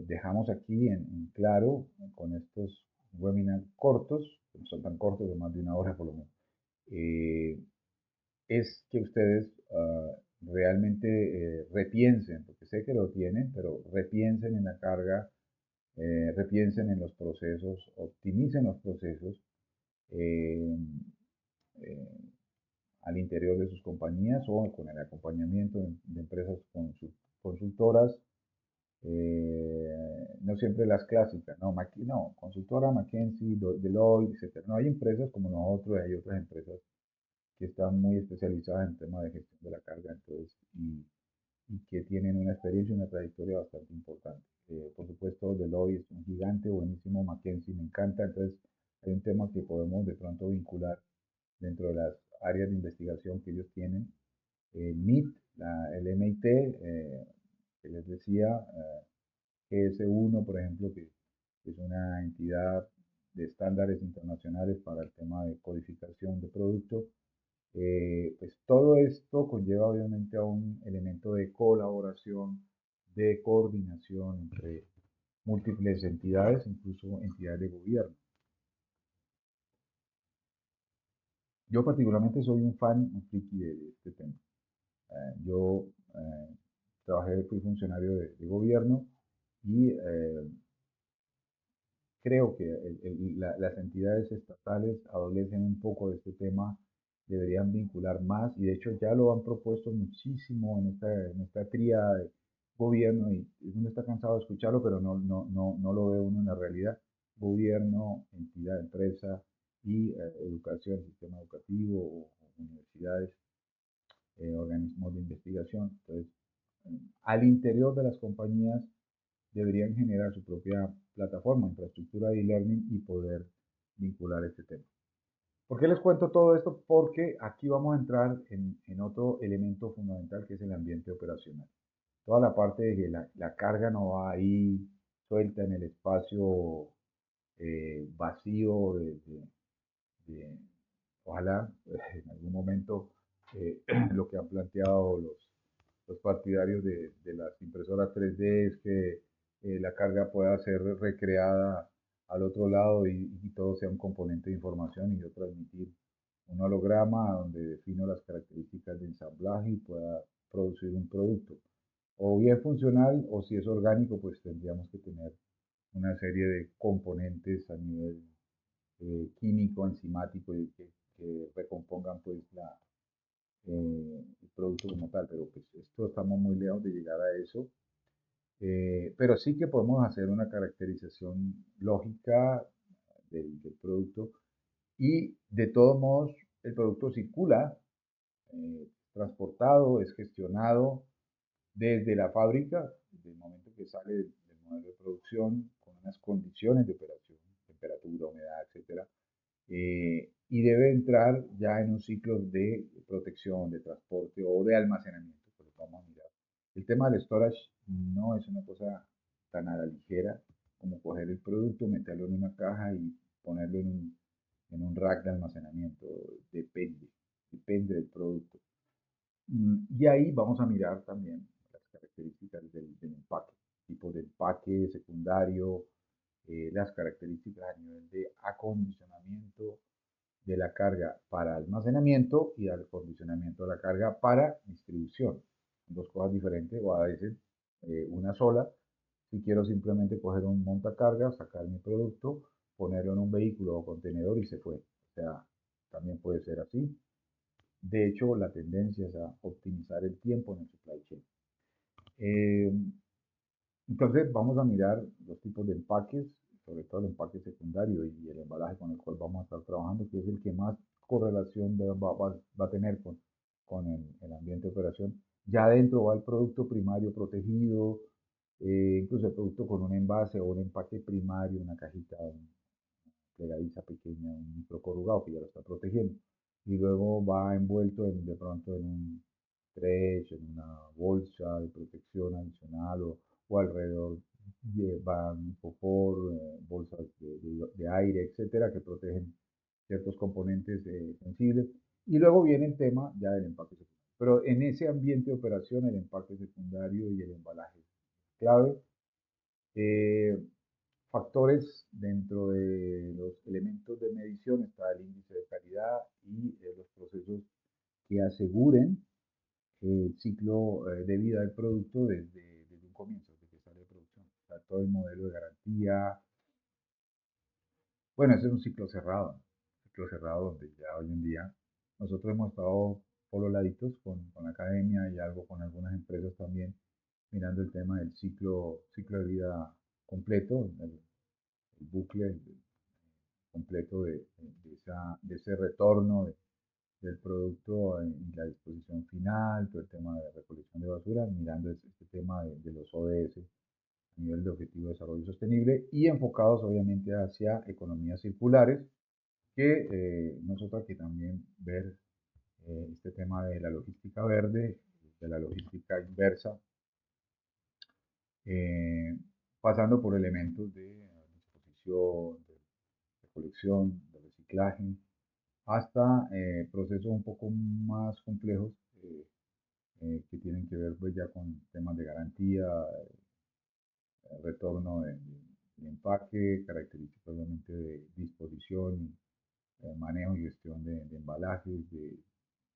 dejamos aquí en claro con estos webinars cortos, que no son tan cortos, de más de una hora por lo menos, eh, es que ustedes realmente repiensen, porque sé que lo tienen, pero repiensen en la carga repiensen en los procesos, optimicen los procesos eh, eh, al interior de sus compañías o con el acompañamiento de empresas consultoras, no siempre las clásicas, no, consultora, McKinsey, Deloitte, etc. No, hay empresas como nosotros, hay otras empresas que están muy especializadas en temas de gestión de la carga, entonces, y que tienen una experiencia y una trayectoria bastante importante. Por supuesto, Deloitte es un gigante, buenísimo, McKinsey me encanta, entonces hay un tema que podemos de pronto vincular dentro de las áreas de investigación que ellos tienen. MIT, el MIT, que les decía, GS1, por ejemplo, que es una entidad de estándares internacionales para el tema de codificación de productos. Pues todo esto conlleva obviamente a un elemento de colaboración, de coordinación entre múltiples entidades, incluso entidades de gobierno. Yo particularmente soy un fan, un friki de este tema. Yo fui funcionario de gobierno y creo que las entidades estatales adolecen un poco de este tema, deberían vincular más, y de hecho ya lo han propuesto muchísimo en esta tríada de gobierno, y uno está cansado de escucharlo, pero no lo ve uno en la realidad. Gobierno, entidad, empresa y educación, sistema educativo, o universidades, organismos de investigación. Entonces, al interior de las compañías deberían generar su propia plataforma, infraestructura de e-learning y poder vincular este tema. ¿Por qué les cuento todo esto? Porque aquí vamos a entrar en otro elemento fundamental que es el ambiente operacional. Toda la parte de que la carga no va ahí suelta en el espacio vacío de ojalá en algún momento lo que han planteado los partidarios de las impresoras 3D es que la carga pueda ser recreada al otro lado y todo sea un componente de información, y yo transmitir un holograma donde defino las características de ensamblaje y pueda producir un producto. O bien funcional, o si es orgánico, pues tendríamos que tener una serie de componentes a nivel químico, enzimático, y que recompongan pues el producto como tal, pero pues esto estamos muy lejos de llegar a eso. Pero sí que podemos hacer una caracterización lógica del producto, y de todos modos el producto circula, transportado, es gestionado desde la fábrica, desde el momento que sale del modelo de producción, con unas condiciones de operación, temperatura, humedad, etcétera, y debe entrar ya en un ciclo de protección, de transporte o de almacenamiento, pues vamos a mirar. El tema del storage no es una cosa tan a la ligera como coger el producto, meterlo en una caja y ponerlo en un rack de almacenamiento. Depende del producto. Y ahí vamos a mirar también las características del empaque, tipo de empaque secundario, las características a nivel de acondicionamiento de la carga para almacenamiento y al acondicionamiento de la carga para distribución. Dos cosas diferentes, o a veces una sola. Si quiero simplemente coger un montacarga, sacar mi producto, ponerlo en un vehículo o contenedor y se fue. O sea, también puede ser así. De hecho, la tendencia es a optimizar el tiempo en el supply chain. Eh, entonces, vamos a mirar los tipos de empaques, sobre todo el empaque secundario y el embalaje con el cual vamos a estar trabajando, que es el que más correlación va a tener con el ambiente de operación. Ya adentro va el producto primario protegido, incluso el producto con un envase o un empaque primario, una cajita plegadiza pequeña, un microcorrugado que ya lo está protegiendo. Y luego va envuelto de pronto en un stretch, en una bolsa de protección adicional, o alrededor van popor, bolsas de aire, etcétera, que protegen ciertos componentes sensibles. Y luego viene el tema ya del empaque secundario. Pero en ese ambiente de operación, el empaque secundario y el embalaje es clave. Eh, Factores dentro de los elementos de medición está el índice de calidad y los procesos que aseguren el ciclo de vida del producto desde un comienzo, desde que sale de producción. sea, todo el modelo de garantía. Bueno, ese es un ciclo cerrado donde ya hoy en día nosotros hemos estado por los laditos con la academia y algo con algunas empresas también, mirando el tema del ciclo de vida completo, el bucle completo de ese retorno del producto en la disposición final, todo el tema de recolección de basura, mirando este tema de los ODS a nivel de Objetivo de Desarrollo Sostenible y enfocados obviamente hacia economías circulares, que nosotros aquí también ver este tema de la logística verde, de la logística inversa, eh, pasando por elementos de disposición, de recolección, de reciclaje, hasta procesos un poco más complejos que tienen que ver pues ya con temas de garantía, retorno de empaque, características obviamente de disposición, manejo y gestión de embalajes, de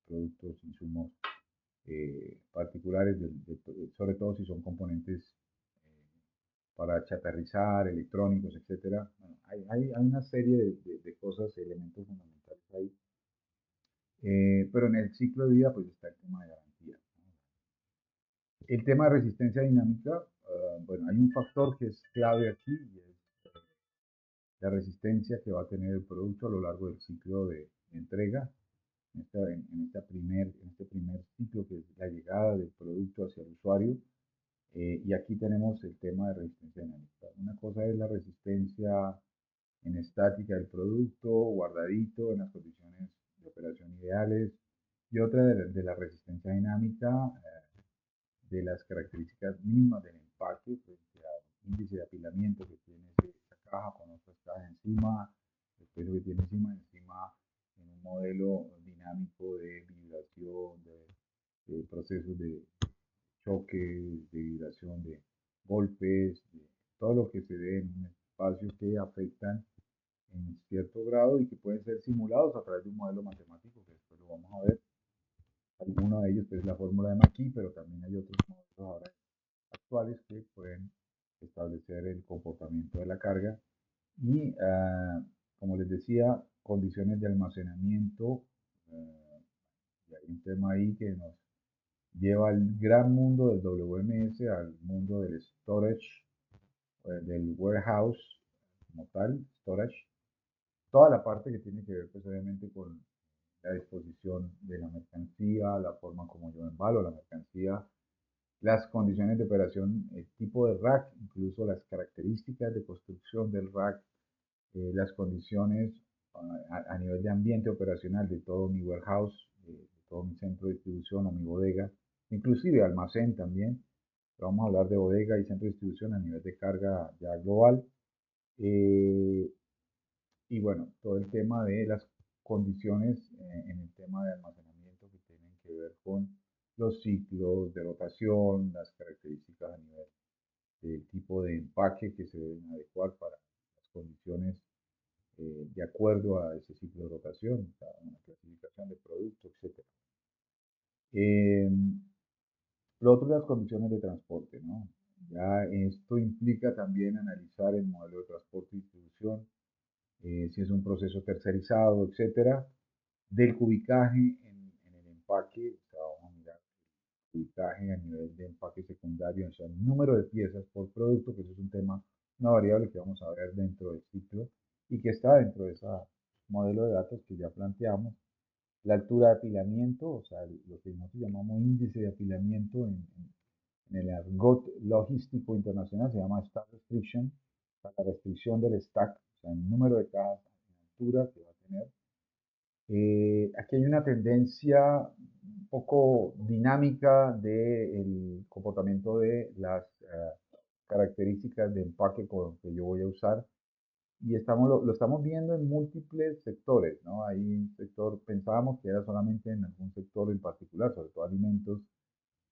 productos, insumos particulares, sobre todo si son componentes para chatarrizar, electrónicos, etcétera. Bueno, hay una serie de cosas, elementos fundamentales ahí. Pero en el ciclo de vida pues está el tema de garantía, ¿no? El tema de resistencia dinámica, bueno, hay un factor que es clave aquí y es la resistencia que va a tener el producto a lo largo del ciclo de entrega. En este primer ciclo que es la llegada del producto hacia el usuario. Y aquí tenemos el tema de resistencia dinámica. Una cosa es la resistencia en estática del producto, guardadito, en las condiciones de operación ideales, y otra de la resistencia dinámica, de las características mismas del empaque, frente al índice de apilamiento que tiene esta caja con otras cajas encima, el peso que tiene encima en un modelo dinámico de vibración, de procesos de choques, de vibración, de golpes, de todo lo que se ve en un espacio que afectan en cierto grado y que pueden ser simulados a través de un modelo matemático, que después lo vamos a ver. Alguno de ellos es la fórmula de McKee, pero también hay otros modelos ahora actuales que pueden establecer el comportamiento de la carga y, como les decía, condiciones de almacenamiento. Y hay un tema ahí que nos lleva al gran mundo del WMS, al mundo del storage, del warehouse como tal, storage, toda la parte que tiene que ver pues obviamente con la disposición de la mercancía, la forma como yo embalo la mercancía, las condiciones de operación, el tipo de rack, incluso las características de construcción del rack, las condiciones a nivel de ambiente operacional de todo mi warehouse, de todo mi centro de distribución o mi bodega, inclusive almacén también. Vamos a hablar de bodega y centro de distribución a nivel de carga ya global. Eh, y bueno, todo el tema de las condiciones en el tema de almacenamiento que tienen que ver con los ciclos de rotación, las características a nivel del tipo de empaque que se deben adecuar para las condiciones de acuerdo a ese ciclo de rotación, una clasificación de productos, etc. Eh, lo otro es las condiciones de transporte, ¿no? Ya esto implica también analizar el modelo de transporte y distribución, si es un proceso tercerizado, etcétera, del cubicaje en el empaque, o sea, vamos a mirar el cubicaje a nivel de empaque secundario, o sea, el número de piezas por producto, que eso es un tema, una variable que vamos a ver dentro del ciclo y que está dentro de ese modelo de datos que ya planteamos. La altura de apilamiento, o sea, lo que nosotros llamamos índice de apilamiento en el argot logístico internacional se llama stack restriction, o sea, la restricción del stack, o sea, el número de cajas en altura que va a tener. Aquí hay una tendencia un poco dinámica del comportamiento de las características de empaque que yo voy a usar y lo estamos viendo en múltiples sectores, ¿no? Hay un sector, pensábamos que era solamente en algún sector en particular, sobre todo alimentos,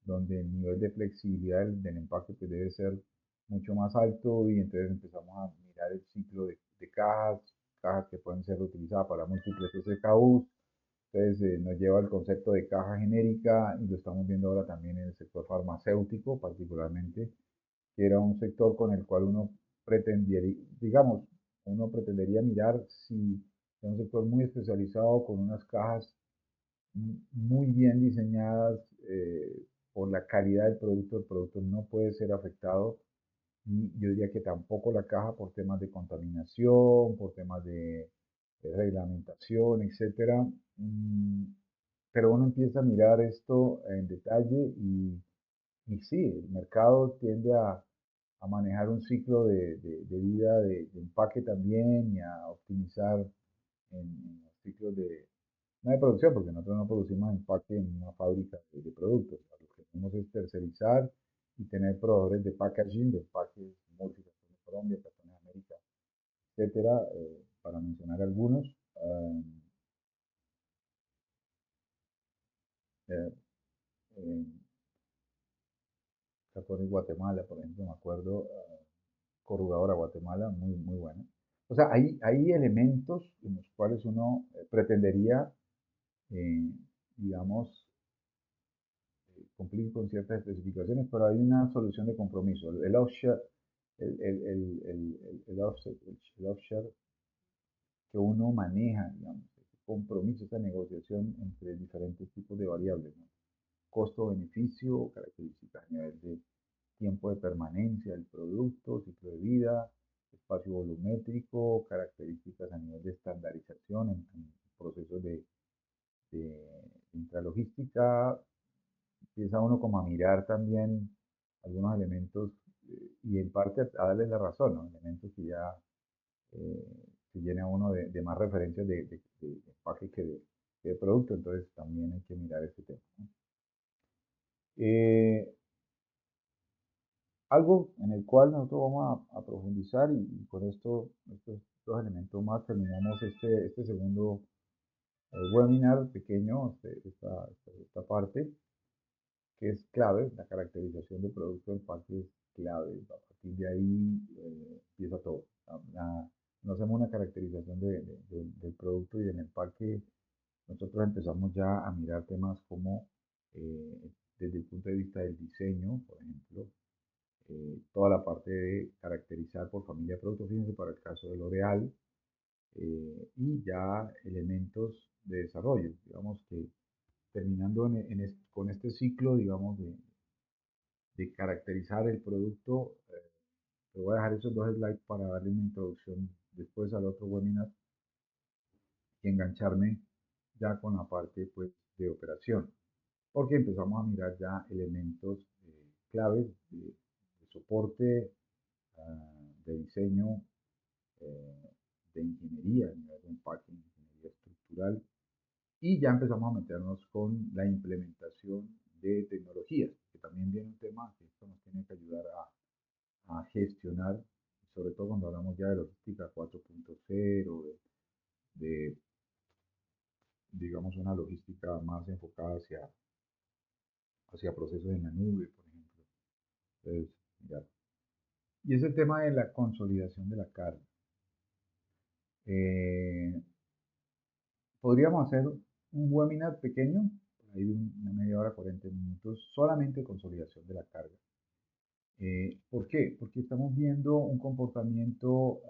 donde el nivel de flexibilidad del empaque pues, debe ser mucho más alto y entonces empezamos a mirar el ciclo de cajas que pueden ser utilizadas para múltiples SKUs. Entonces nos lleva al concepto de caja genérica y lo estamos viendo ahora también en el sector farmacéutico particularmente, que era un sector con el cual uno pretendería, digamos, uno pretendería mirar si es un sector muy especializado con unas cajas muy bien diseñadas por la calidad del producto. El producto no puede ser afectado y yo diría que tampoco la caja por temas de contaminación, por temas de reglamentación, etcétera. Pero uno empieza a mirar esto en detalle y sí, el mercado tiende a manejar un ciclo de vida de empaque también y a optimizar en los ciclos no de producción, porque nosotros no producimos empaque en una fábrica de productos. Lo que hacemos es tercerizar y tener proveedores de packaging, de empaques múltiples en Colombia, Cartagena América, etcétera, para mencionar algunos. Eh, eh, Cartón Guatemala, por ejemplo, me acuerdo, corrugadora Guatemala, muy, muy buena. O sea, hay elementos en los cuales uno pretendería, eh, digamos, cumplir con ciertas especificaciones, pero hay una solución de compromiso. El offshore, el offshore que uno maneja, digamos, ese compromiso, esa negociación entre diferentes tipos de variables, ¿no? Costo-beneficio, características a nivel de tiempo de permanencia del producto, ciclo de vida, espacio volumétrico, características a nivel de estandarización en procesos de intralogística. Empieza uno como a mirar también algunos elementos y en parte a darle la razón, ¿no? Elementos que ya se llena uno de más referencias de empaque que de producto, entonces también hay que mirar este tema, ¿no? Eh, Algo en el cual nosotros vamos a profundizar y con estos dos elementos más terminamos este segundo webinar pequeño, esta parte, que es clave, la caracterización del producto del empaque es clave. A partir de ahí empieza todo. No hacemos una caracterización del producto y del empaque, nosotros empezamos ya a mirar temas como desde el punto de vista del diseño, por ejemplo, toda la parte de caracterizar por familia de productos, fíjense, para el caso de L'Oreal, y ya elementos de desarrollo, digamos que terminando con este ciclo, digamos, de caracterizar el producto, te voy a dejar esos dos slides para darle una introducción después al otro webinar y engancharme ya con la parte pues, de operación, porque empezamos a mirar ya elementos claves de soporte, de diseño, eh, de ingeniería, a nivel de empaque, ingeniería estructural, y ya empezamos a meternos con la implementación de tecnologías, que también viene un tema que esto nos tiene que ayudar a gestionar, sobre todo cuando hablamos ya de logística 4.0, de, digamos, una logística más enfocada hacia procesos en la nube, por ejemplo. Entonces, ya. Y es el tema de la consolidación de la carga. Eh, Podríamos hacer un webinar pequeño, por ahí de una media hora, 40 minutos, solamente consolidación de la carga. ¿Por qué? Porque estamos viendo un comportamiento,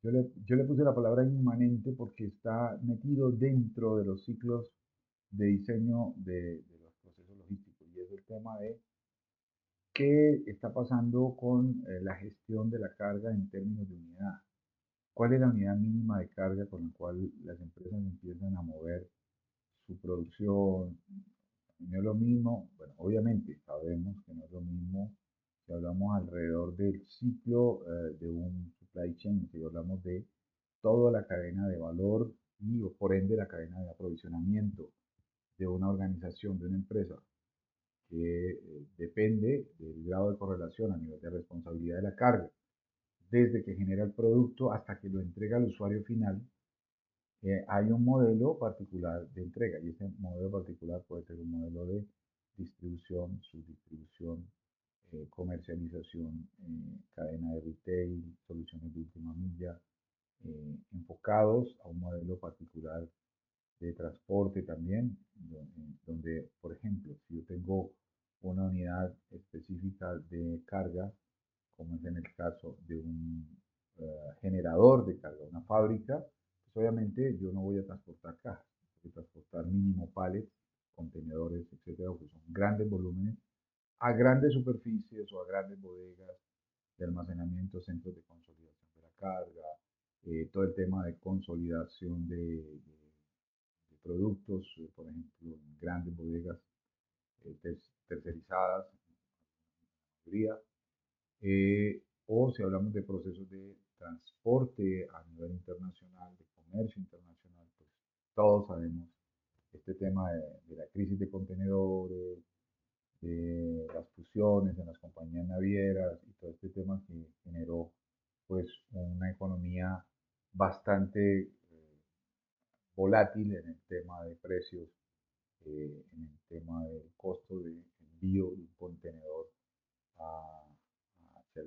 yo le puse la palabra inmanente porque está metido dentro de los ciclos de diseño de los procesos logísticos y es el tema de qué está pasando con la gestión de la carga en términos de unidad. ¿Cuál es la unidad mínima de carga con la cual las empresas empiezan a mover su producción? No es lo mismo, bueno, obviamente sabemos que no es lo mismo si hablamos alrededor del ciclo de un supply chain, si hablamos de toda la cadena de valor y o por ende la cadena de aprovisionamiento de una organización, de una empresa, que depende del grado de correlación a nivel de responsabilidad de la carga, desde que genera el producto hasta que lo entrega al usuario final. Hay un modelo particular de entrega y ese modelo particular puede ser un modelo de distribución, subdistribución, comercialización, cadena de retail, soluciones de última milla, enfocados a un modelo particular de transporte también, donde, por ejemplo, si yo tengo una unidad específica de carga, como es en el caso de un generador de carga, una fábrica, pues obviamente yo no voy a transportar cajas, voy a transportar mínimo pallets, contenedores, etcétera, que son grandes volúmenes, a grandes superficies o a grandes bodegas de almacenamiento, centros de consolidación de la carga, todo el tema de consolidación de productos, por ejemplo, en grandes bodegas tercerizadas, mayoría, o si hablamos de procesos de transporte a nivel internacional, de comercio internacional, pues todos sabemos este tema de la crisis de contenedores, de las fusiones en las compañías navieras y todo este tema que generó pues una economía bastante volátil en el tema de precios, en el tema del costo de envío de un contenedor a, hacia,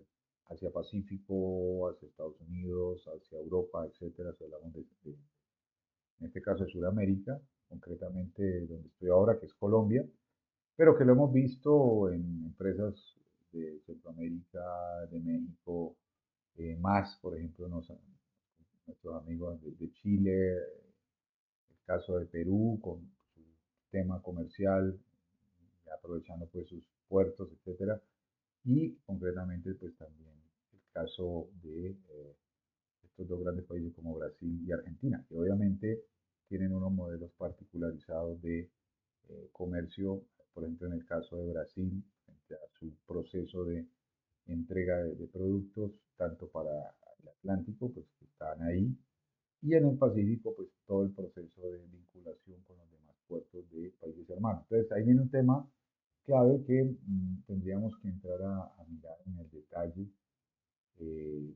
hacia Pacífico, hacia Estados Unidos, hacia Europa, etcétera, si hablamos en este caso de Sudamérica, concretamente donde estoy ahora, que es Colombia, pero que lo hemos visto en empresas de Centroamérica, de México, más, por ejemplo, nuestros amigos de Chile, el caso de Perú con su tema comercial, aprovechando pues sus puertos, etcétera, y concretamente pues también el caso de estos dos grandes países como Brasil y Argentina, que obviamente tienen unos modelos particularizados de comercio, por ejemplo en el caso de Brasil, frente a su proceso de entrega de productos, tanto para el Atlántico, pues que están ahí, y en el Pacífico, pues todo el proceso de vinculación con los demás puertos de países hermanos. Entonces, ahí viene un tema clave que tendríamos que entrar a mirar en el detalle eh,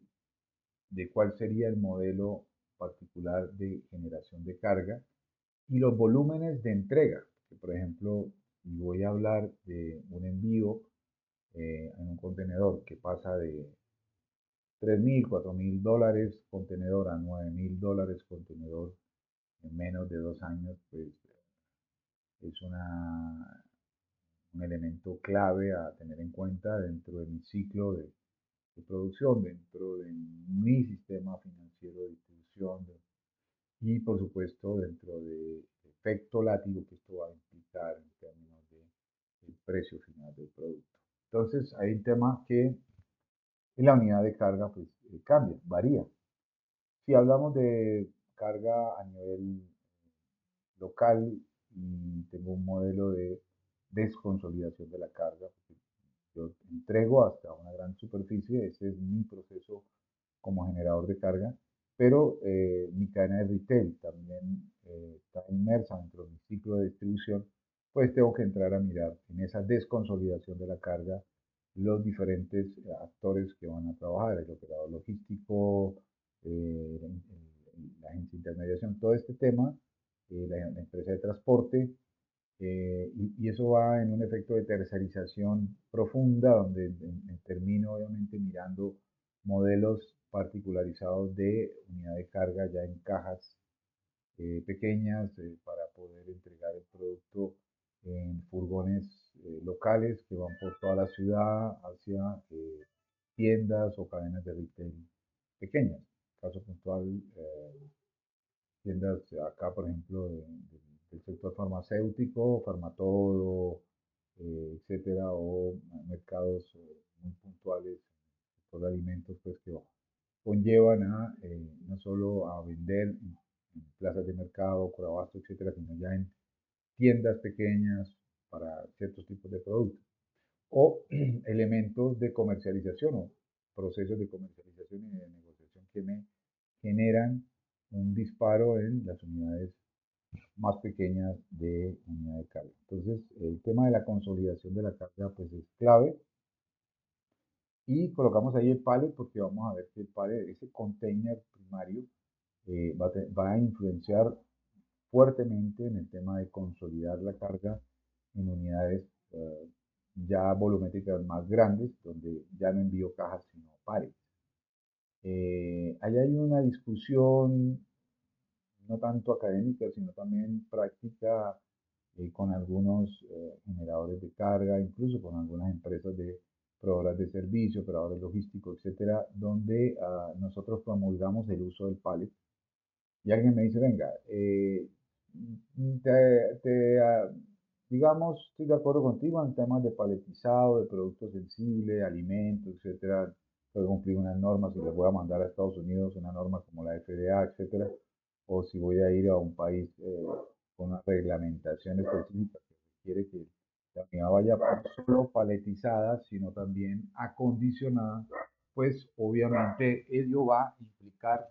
de cuál sería el modelo particular de generación de carga y los volúmenes de entrega. Que, por ejemplo, si voy a hablar de un envío en un contenedor que pasa de 3.000, 4.000 dólares contenedor a 9.000 dólares contenedor en menos de 2 años, pues es un elemento clave a tener en cuenta dentro de mi ciclo de producción, dentro de mi sistema financiero de distribución y por supuesto dentro del efecto látigo que esto va a implicar en términos del precio final del producto. Entonces hay un tema que en la unidad de carga pues cambia, varía. Si hablamos de carga a nivel local y tengo un modelo de desconsolidación de la carga, yo entrego hasta una gran superficie, ese es mi proceso como generador de carga, pero mi cadena de retail también está inmersa dentro de mi ciclo de distribución, pues tengo que entrar a mirar en esa desconsolidación de la carga los diferentes actores que van a trabajar, el operador logístico, la agencia de intermediación, todo este tema, la empresa de transporte, y eso va en un efecto de tercerización profunda, donde termino obviamente mirando modelos particularizados de unidad de carga ya en cajas pequeñas para poder entregar el producto en furgones locales que van por toda la ciudad hacia tiendas o cadenas de retail pequeñas. Caso puntual, tiendas acá, por ejemplo, del sector farmacéutico, Farmatodo, etcétera, o mercados muy puntuales por alimentos, pues que conllevan a no solo a vender en plazas de mercado, Corabasto, etcétera, sino ya en tiendas pequeñas para ciertos tipos de productos. O elementos de comercialización o procesos de comercialización y de negociación que me generan un disparo en las unidades más pequeñas de unidad de carga. Entonces, el tema de la consolidación de la carga pues es clave y colocamos ahí el pallet porque vamos a ver que el pallet, ese container primario, va a influenciar fuertemente en el tema de consolidar la carga en unidades ya volumétricas más grandes, donde ya no envío cajas sino pallets. Ahí hay una discusión no tanto académica, sino también práctica con algunos generadores de carga, incluso con algunas empresas de proveedoras de servicio, operadores logísticos, etcétera, donde nosotros promulgamos el uso del pallet. Y alguien me dice, venga, digamos, estoy de acuerdo contigo en temas de paletizado, de productos sensibles, alimentos, etcétera. Tengo que cumplir unas normas y les voy a mandar a Estados Unidos una norma como la FDA, etcétera. O si voy a ir a un país con una reglamentación específica que requiere que la unidad vaya no solo paletizada, sino también acondicionada, pues obviamente ello va a implicar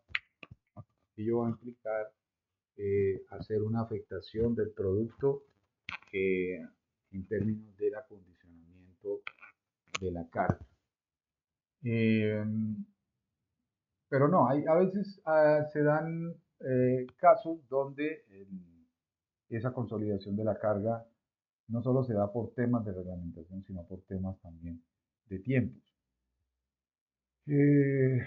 hacer una afectación del producto en términos del acondicionamiento de la carga. Eh, pero no, a veces se dan casos donde esa consolidación de la carga no solo se da por temas de reglamentación, sino por temas también de tiempos. Eh,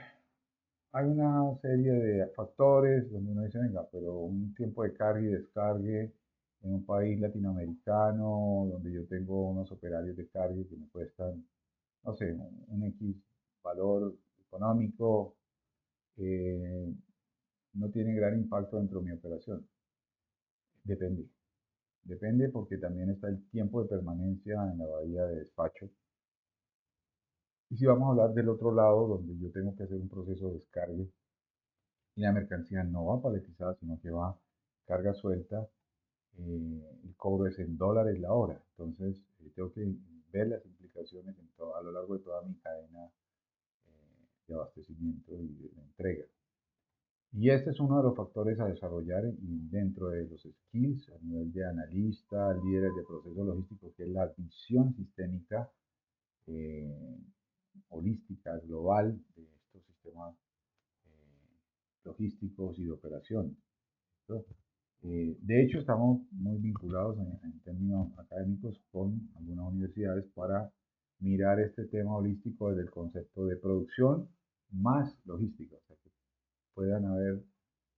Hay una serie de factores donde uno dice, venga, pero un tiempo de carga y descargue en un país latinoamericano, donde yo tengo unos operarios de carga que me cuestan, no sé, un X valor económico, eh, no tiene gran impacto dentro de mi operación. Depende. Depende porque también está el tiempo de permanencia en la bahía de despacho. Y si vamos a hablar del otro lado, donde yo tengo que hacer un proceso de descargue, y la mercancía no va paletizada, sino que va carga suelta, el cobro es en dólares la hora. Entonces, tengo que ver las implicaciones a lo largo de toda mi cadena de abastecimiento y de entrega. Y este es uno de los factores a desarrollar dentro de los skills a nivel de analista, líderes de procesos logísticos, que es la visión sistémica, eh, holística, global de estos sistemas logísticos y de operación. De hecho, estamos muy vinculados en términos académicos con algunas universidades para mirar este tema holístico desde el concepto de producción más logística, o sea, que puedan haber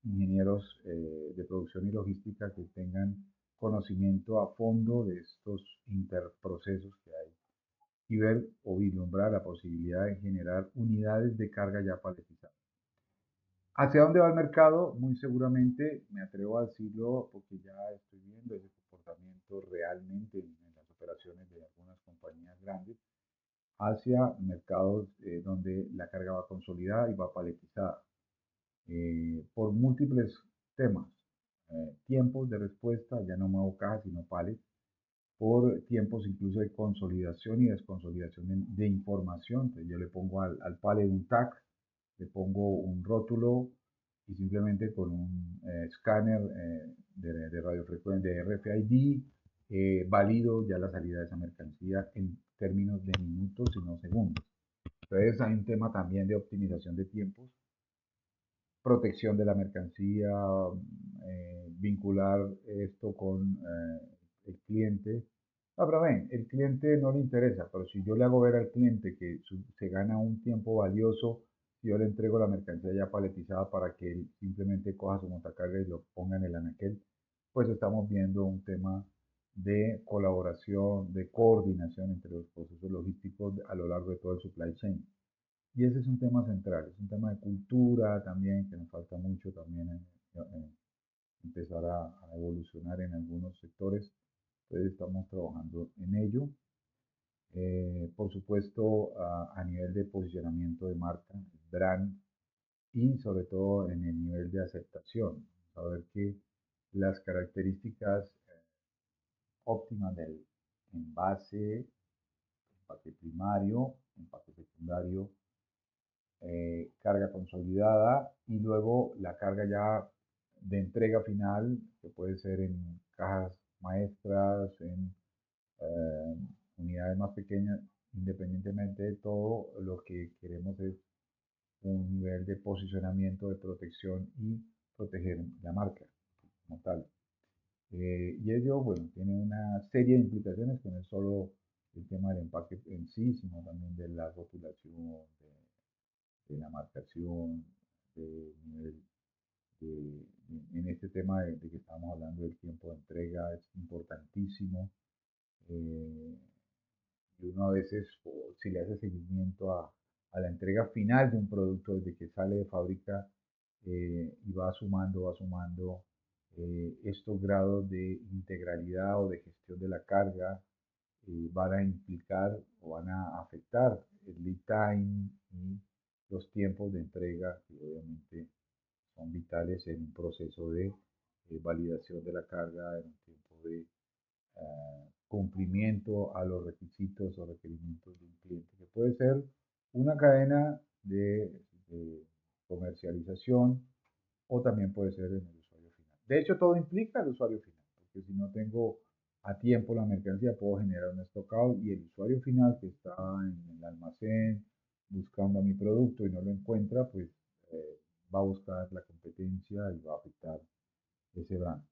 ingenieros de producción y logística que tengan conocimiento a fondo de estos interprocesos que hay y ver o vislumbrar la posibilidad de generar unidades de carga ya paletizadas. ¿Hacia dónde va el mercado? Muy seguramente, me atrevo a decirlo porque ya estoy viendo ese comportamiento realmente en las operaciones de algunas compañías grandes, hacia mercados donde la carga va consolidada y va paletizada, por múltiples temas. Tiempos de respuesta, ya no muevo cajas sino palets, por tiempos incluso de consolidación y desconsolidación de información. Entonces yo le pongo al pallet un tag, le pongo un rótulo y simplemente con un escáner de radiofrecuencia de RFID valido ya la salida de esa mercancía en términos de minutos y no segundos. Entonces hay un tema también de optimización de tiempos, protección de la mercancía, vincular esto con el cliente. No, pero ven, el cliente no le interesa, pero si yo le hago ver al cliente que se gana un tiempo valioso, si yo le entrego la mercancía ya paletizada para que él simplemente coja su montacarga y lo ponga en el anaquel, pues estamos viendo un tema de colaboración, de coordinación entre los procesos logísticos a lo largo de todo el supply chain. Y ese es un tema central, es un tema de cultura también, que nos falta mucho también empezar a evolucionar en algunos sectores. Entonces estamos trabajando en ello. Por supuesto, a nivel de posicionamiento de marca, brand, y sobre todo en el nivel de aceptación. Saber que las características óptimas del envase, empaque primario, empaque secundario, carga consolidada y luego la carga ya de entrega final, que puede ser en cajas maestras, en eh, unidades más pequeñas, independientemente de todo, lo que queremos es un nivel de posicionamiento, de protección y proteger la marca como tal. Y ello, bueno, tiene una serie de implicaciones que no es solo el tema del empaque en sí, sino también de la rotulación, de la marcación, de nivel en este tema de que estamos hablando del tiempo de entrega, es importantísimo. eh, y uno a veces, si le hace seguimiento a la entrega final de un producto desde que sale de fábrica, y va sumando estos grados de integralidad o de gestión de la carga, van a implicar o van a afectar el lead time y los tiempos de entrega, que obviamente son vitales en un proceso de validación de la carga, en un tiempo de cumplimiento a los requisitos o requerimientos de un cliente, que puede ser una cadena de comercialización o también puede ser en el usuario final. De hecho, todo implica el usuario final, porque si no tengo a tiempo la mercancía, puedo generar un stockout y el usuario final que está en el almacén buscando a mi producto y no lo encuentra, pues va a buscar la competencia y va a afectar ese brand.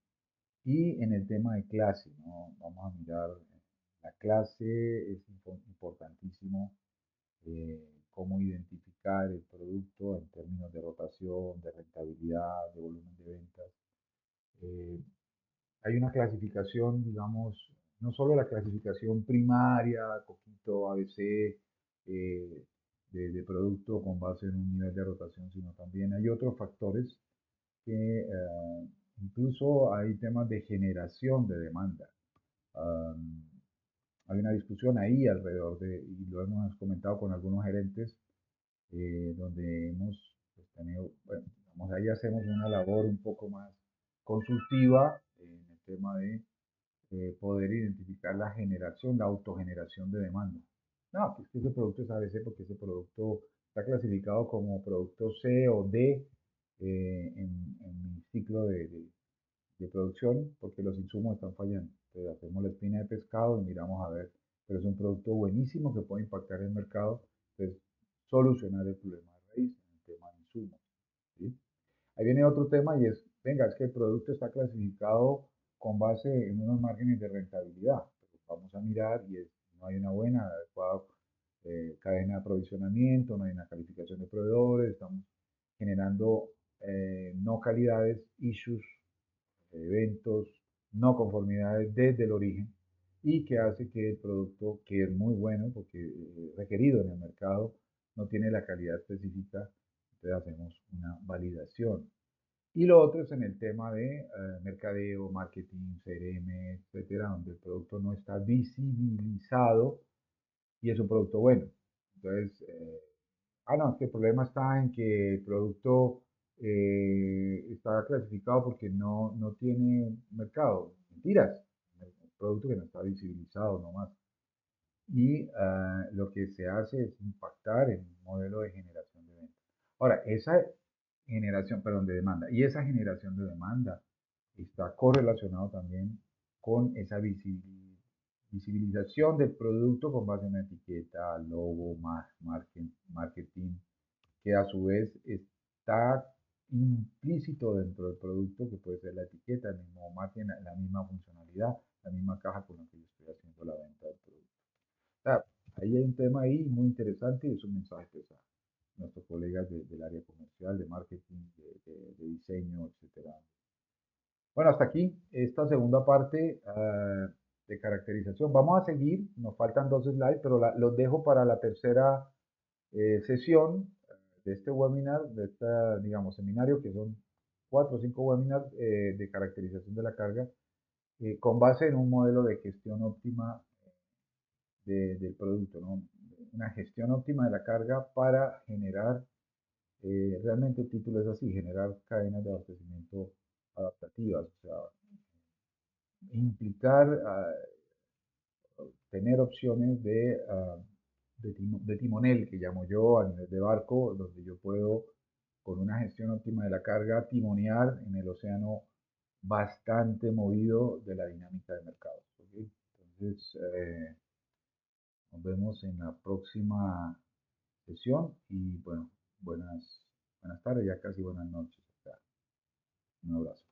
Y en el tema de clase, ¿no? Vamos a mirar, la clase es importantísimo, cómo identificar el producto en términos de rotación, de rentabilidad, de volumen de ventas. Eh, Hay una clasificación, digamos, no solo la clasificación primaria, Coquito, ABC, de producto con base en un nivel de rotación, sino también hay otros factores que incluso hay temas de generación de demanda. Um, Hay una discusión ahí alrededor de, y lo hemos comentado con algunos gerentes, donde hemos pues, tenido, bueno, digamos, ahí hacemos una labor un poco más consultiva en el tema de poder identificar la generación, la autogeneración de demanda. No, pues que ese producto es ABC porque ese producto está clasificado como producto C o D en mi ciclo de producción porque los insumos están fallando. Entonces hacemos la espina de pescado y miramos a ver, pero es un producto buenísimo que puede impactar el mercado. Entonces, solucionar el problema de raíz en el tema de insumos. ¿Sí? Ahí viene otro tema y es, venga, es que el producto está clasificado con base en unos márgenes de rentabilidad. Pero vamos a mirar y no hay una buena, adecuada cadena de aprovisionamiento, no hay una calificación de proveedores, estamos generando no calidades, issues, eventos, no conformidades desde el origen y que hace que el producto, que es muy bueno porque requerido en el mercado, no tiene la calidad específica, entonces hacemos una validación. Y lo otro es en el tema de mercadeo, marketing, CRM, etcétera, donde el producto no está visibilizado y es un producto bueno. Entonces, no, es que el problema está en que el producto está clasificado porque no tiene mercado. Mentiras, el producto que no está visibilizado nomás. Y lo que se hace es impactar en un modelo de generación de ventas. Ahora, esa generación, perdón, de demanda, y esa generación de demanda está correlacionado también con esa visibilización del producto con base en una etiqueta, logo, marketing, que a su vez está implícito dentro del producto, que puede ser la etiqueta, el mismo marketing, la misma funcionalidad, la misma caja con la que yo estoy haciendo la venta del producto. O sea, ahí hay un tema ahí muy interesante y es un mensaje pues, a nuestros colegas del área comercial, de marketing, de diseño, etcétera. Bueno, hasta aquí esta segunda parte de caracterización. Vamos a seguir, nos faltan dos slides, pero los dejo para la tercera sesión de este webinar, de este, digamos, seminario, que son 4 o 5 webinars de caracterización de la carga, con base en un modelo de gestión óptima del producto, ¿no? Una gestión óptima de la carga para generar, realmente el título es así, generar cadenas de abastecimiento adaptativas, o sea, implicar tener opciones de timonel, que llamo yo, a nivel de barco, donde yo puedo, con una gestión óptima de la carga, timonear en el océano bastante movido de la dinámica de mercados. ¿Okay? Entonces, nos vemos en la próxima sesión y bueno, buenas tardes, ya casi buenas noches. Un abrazo.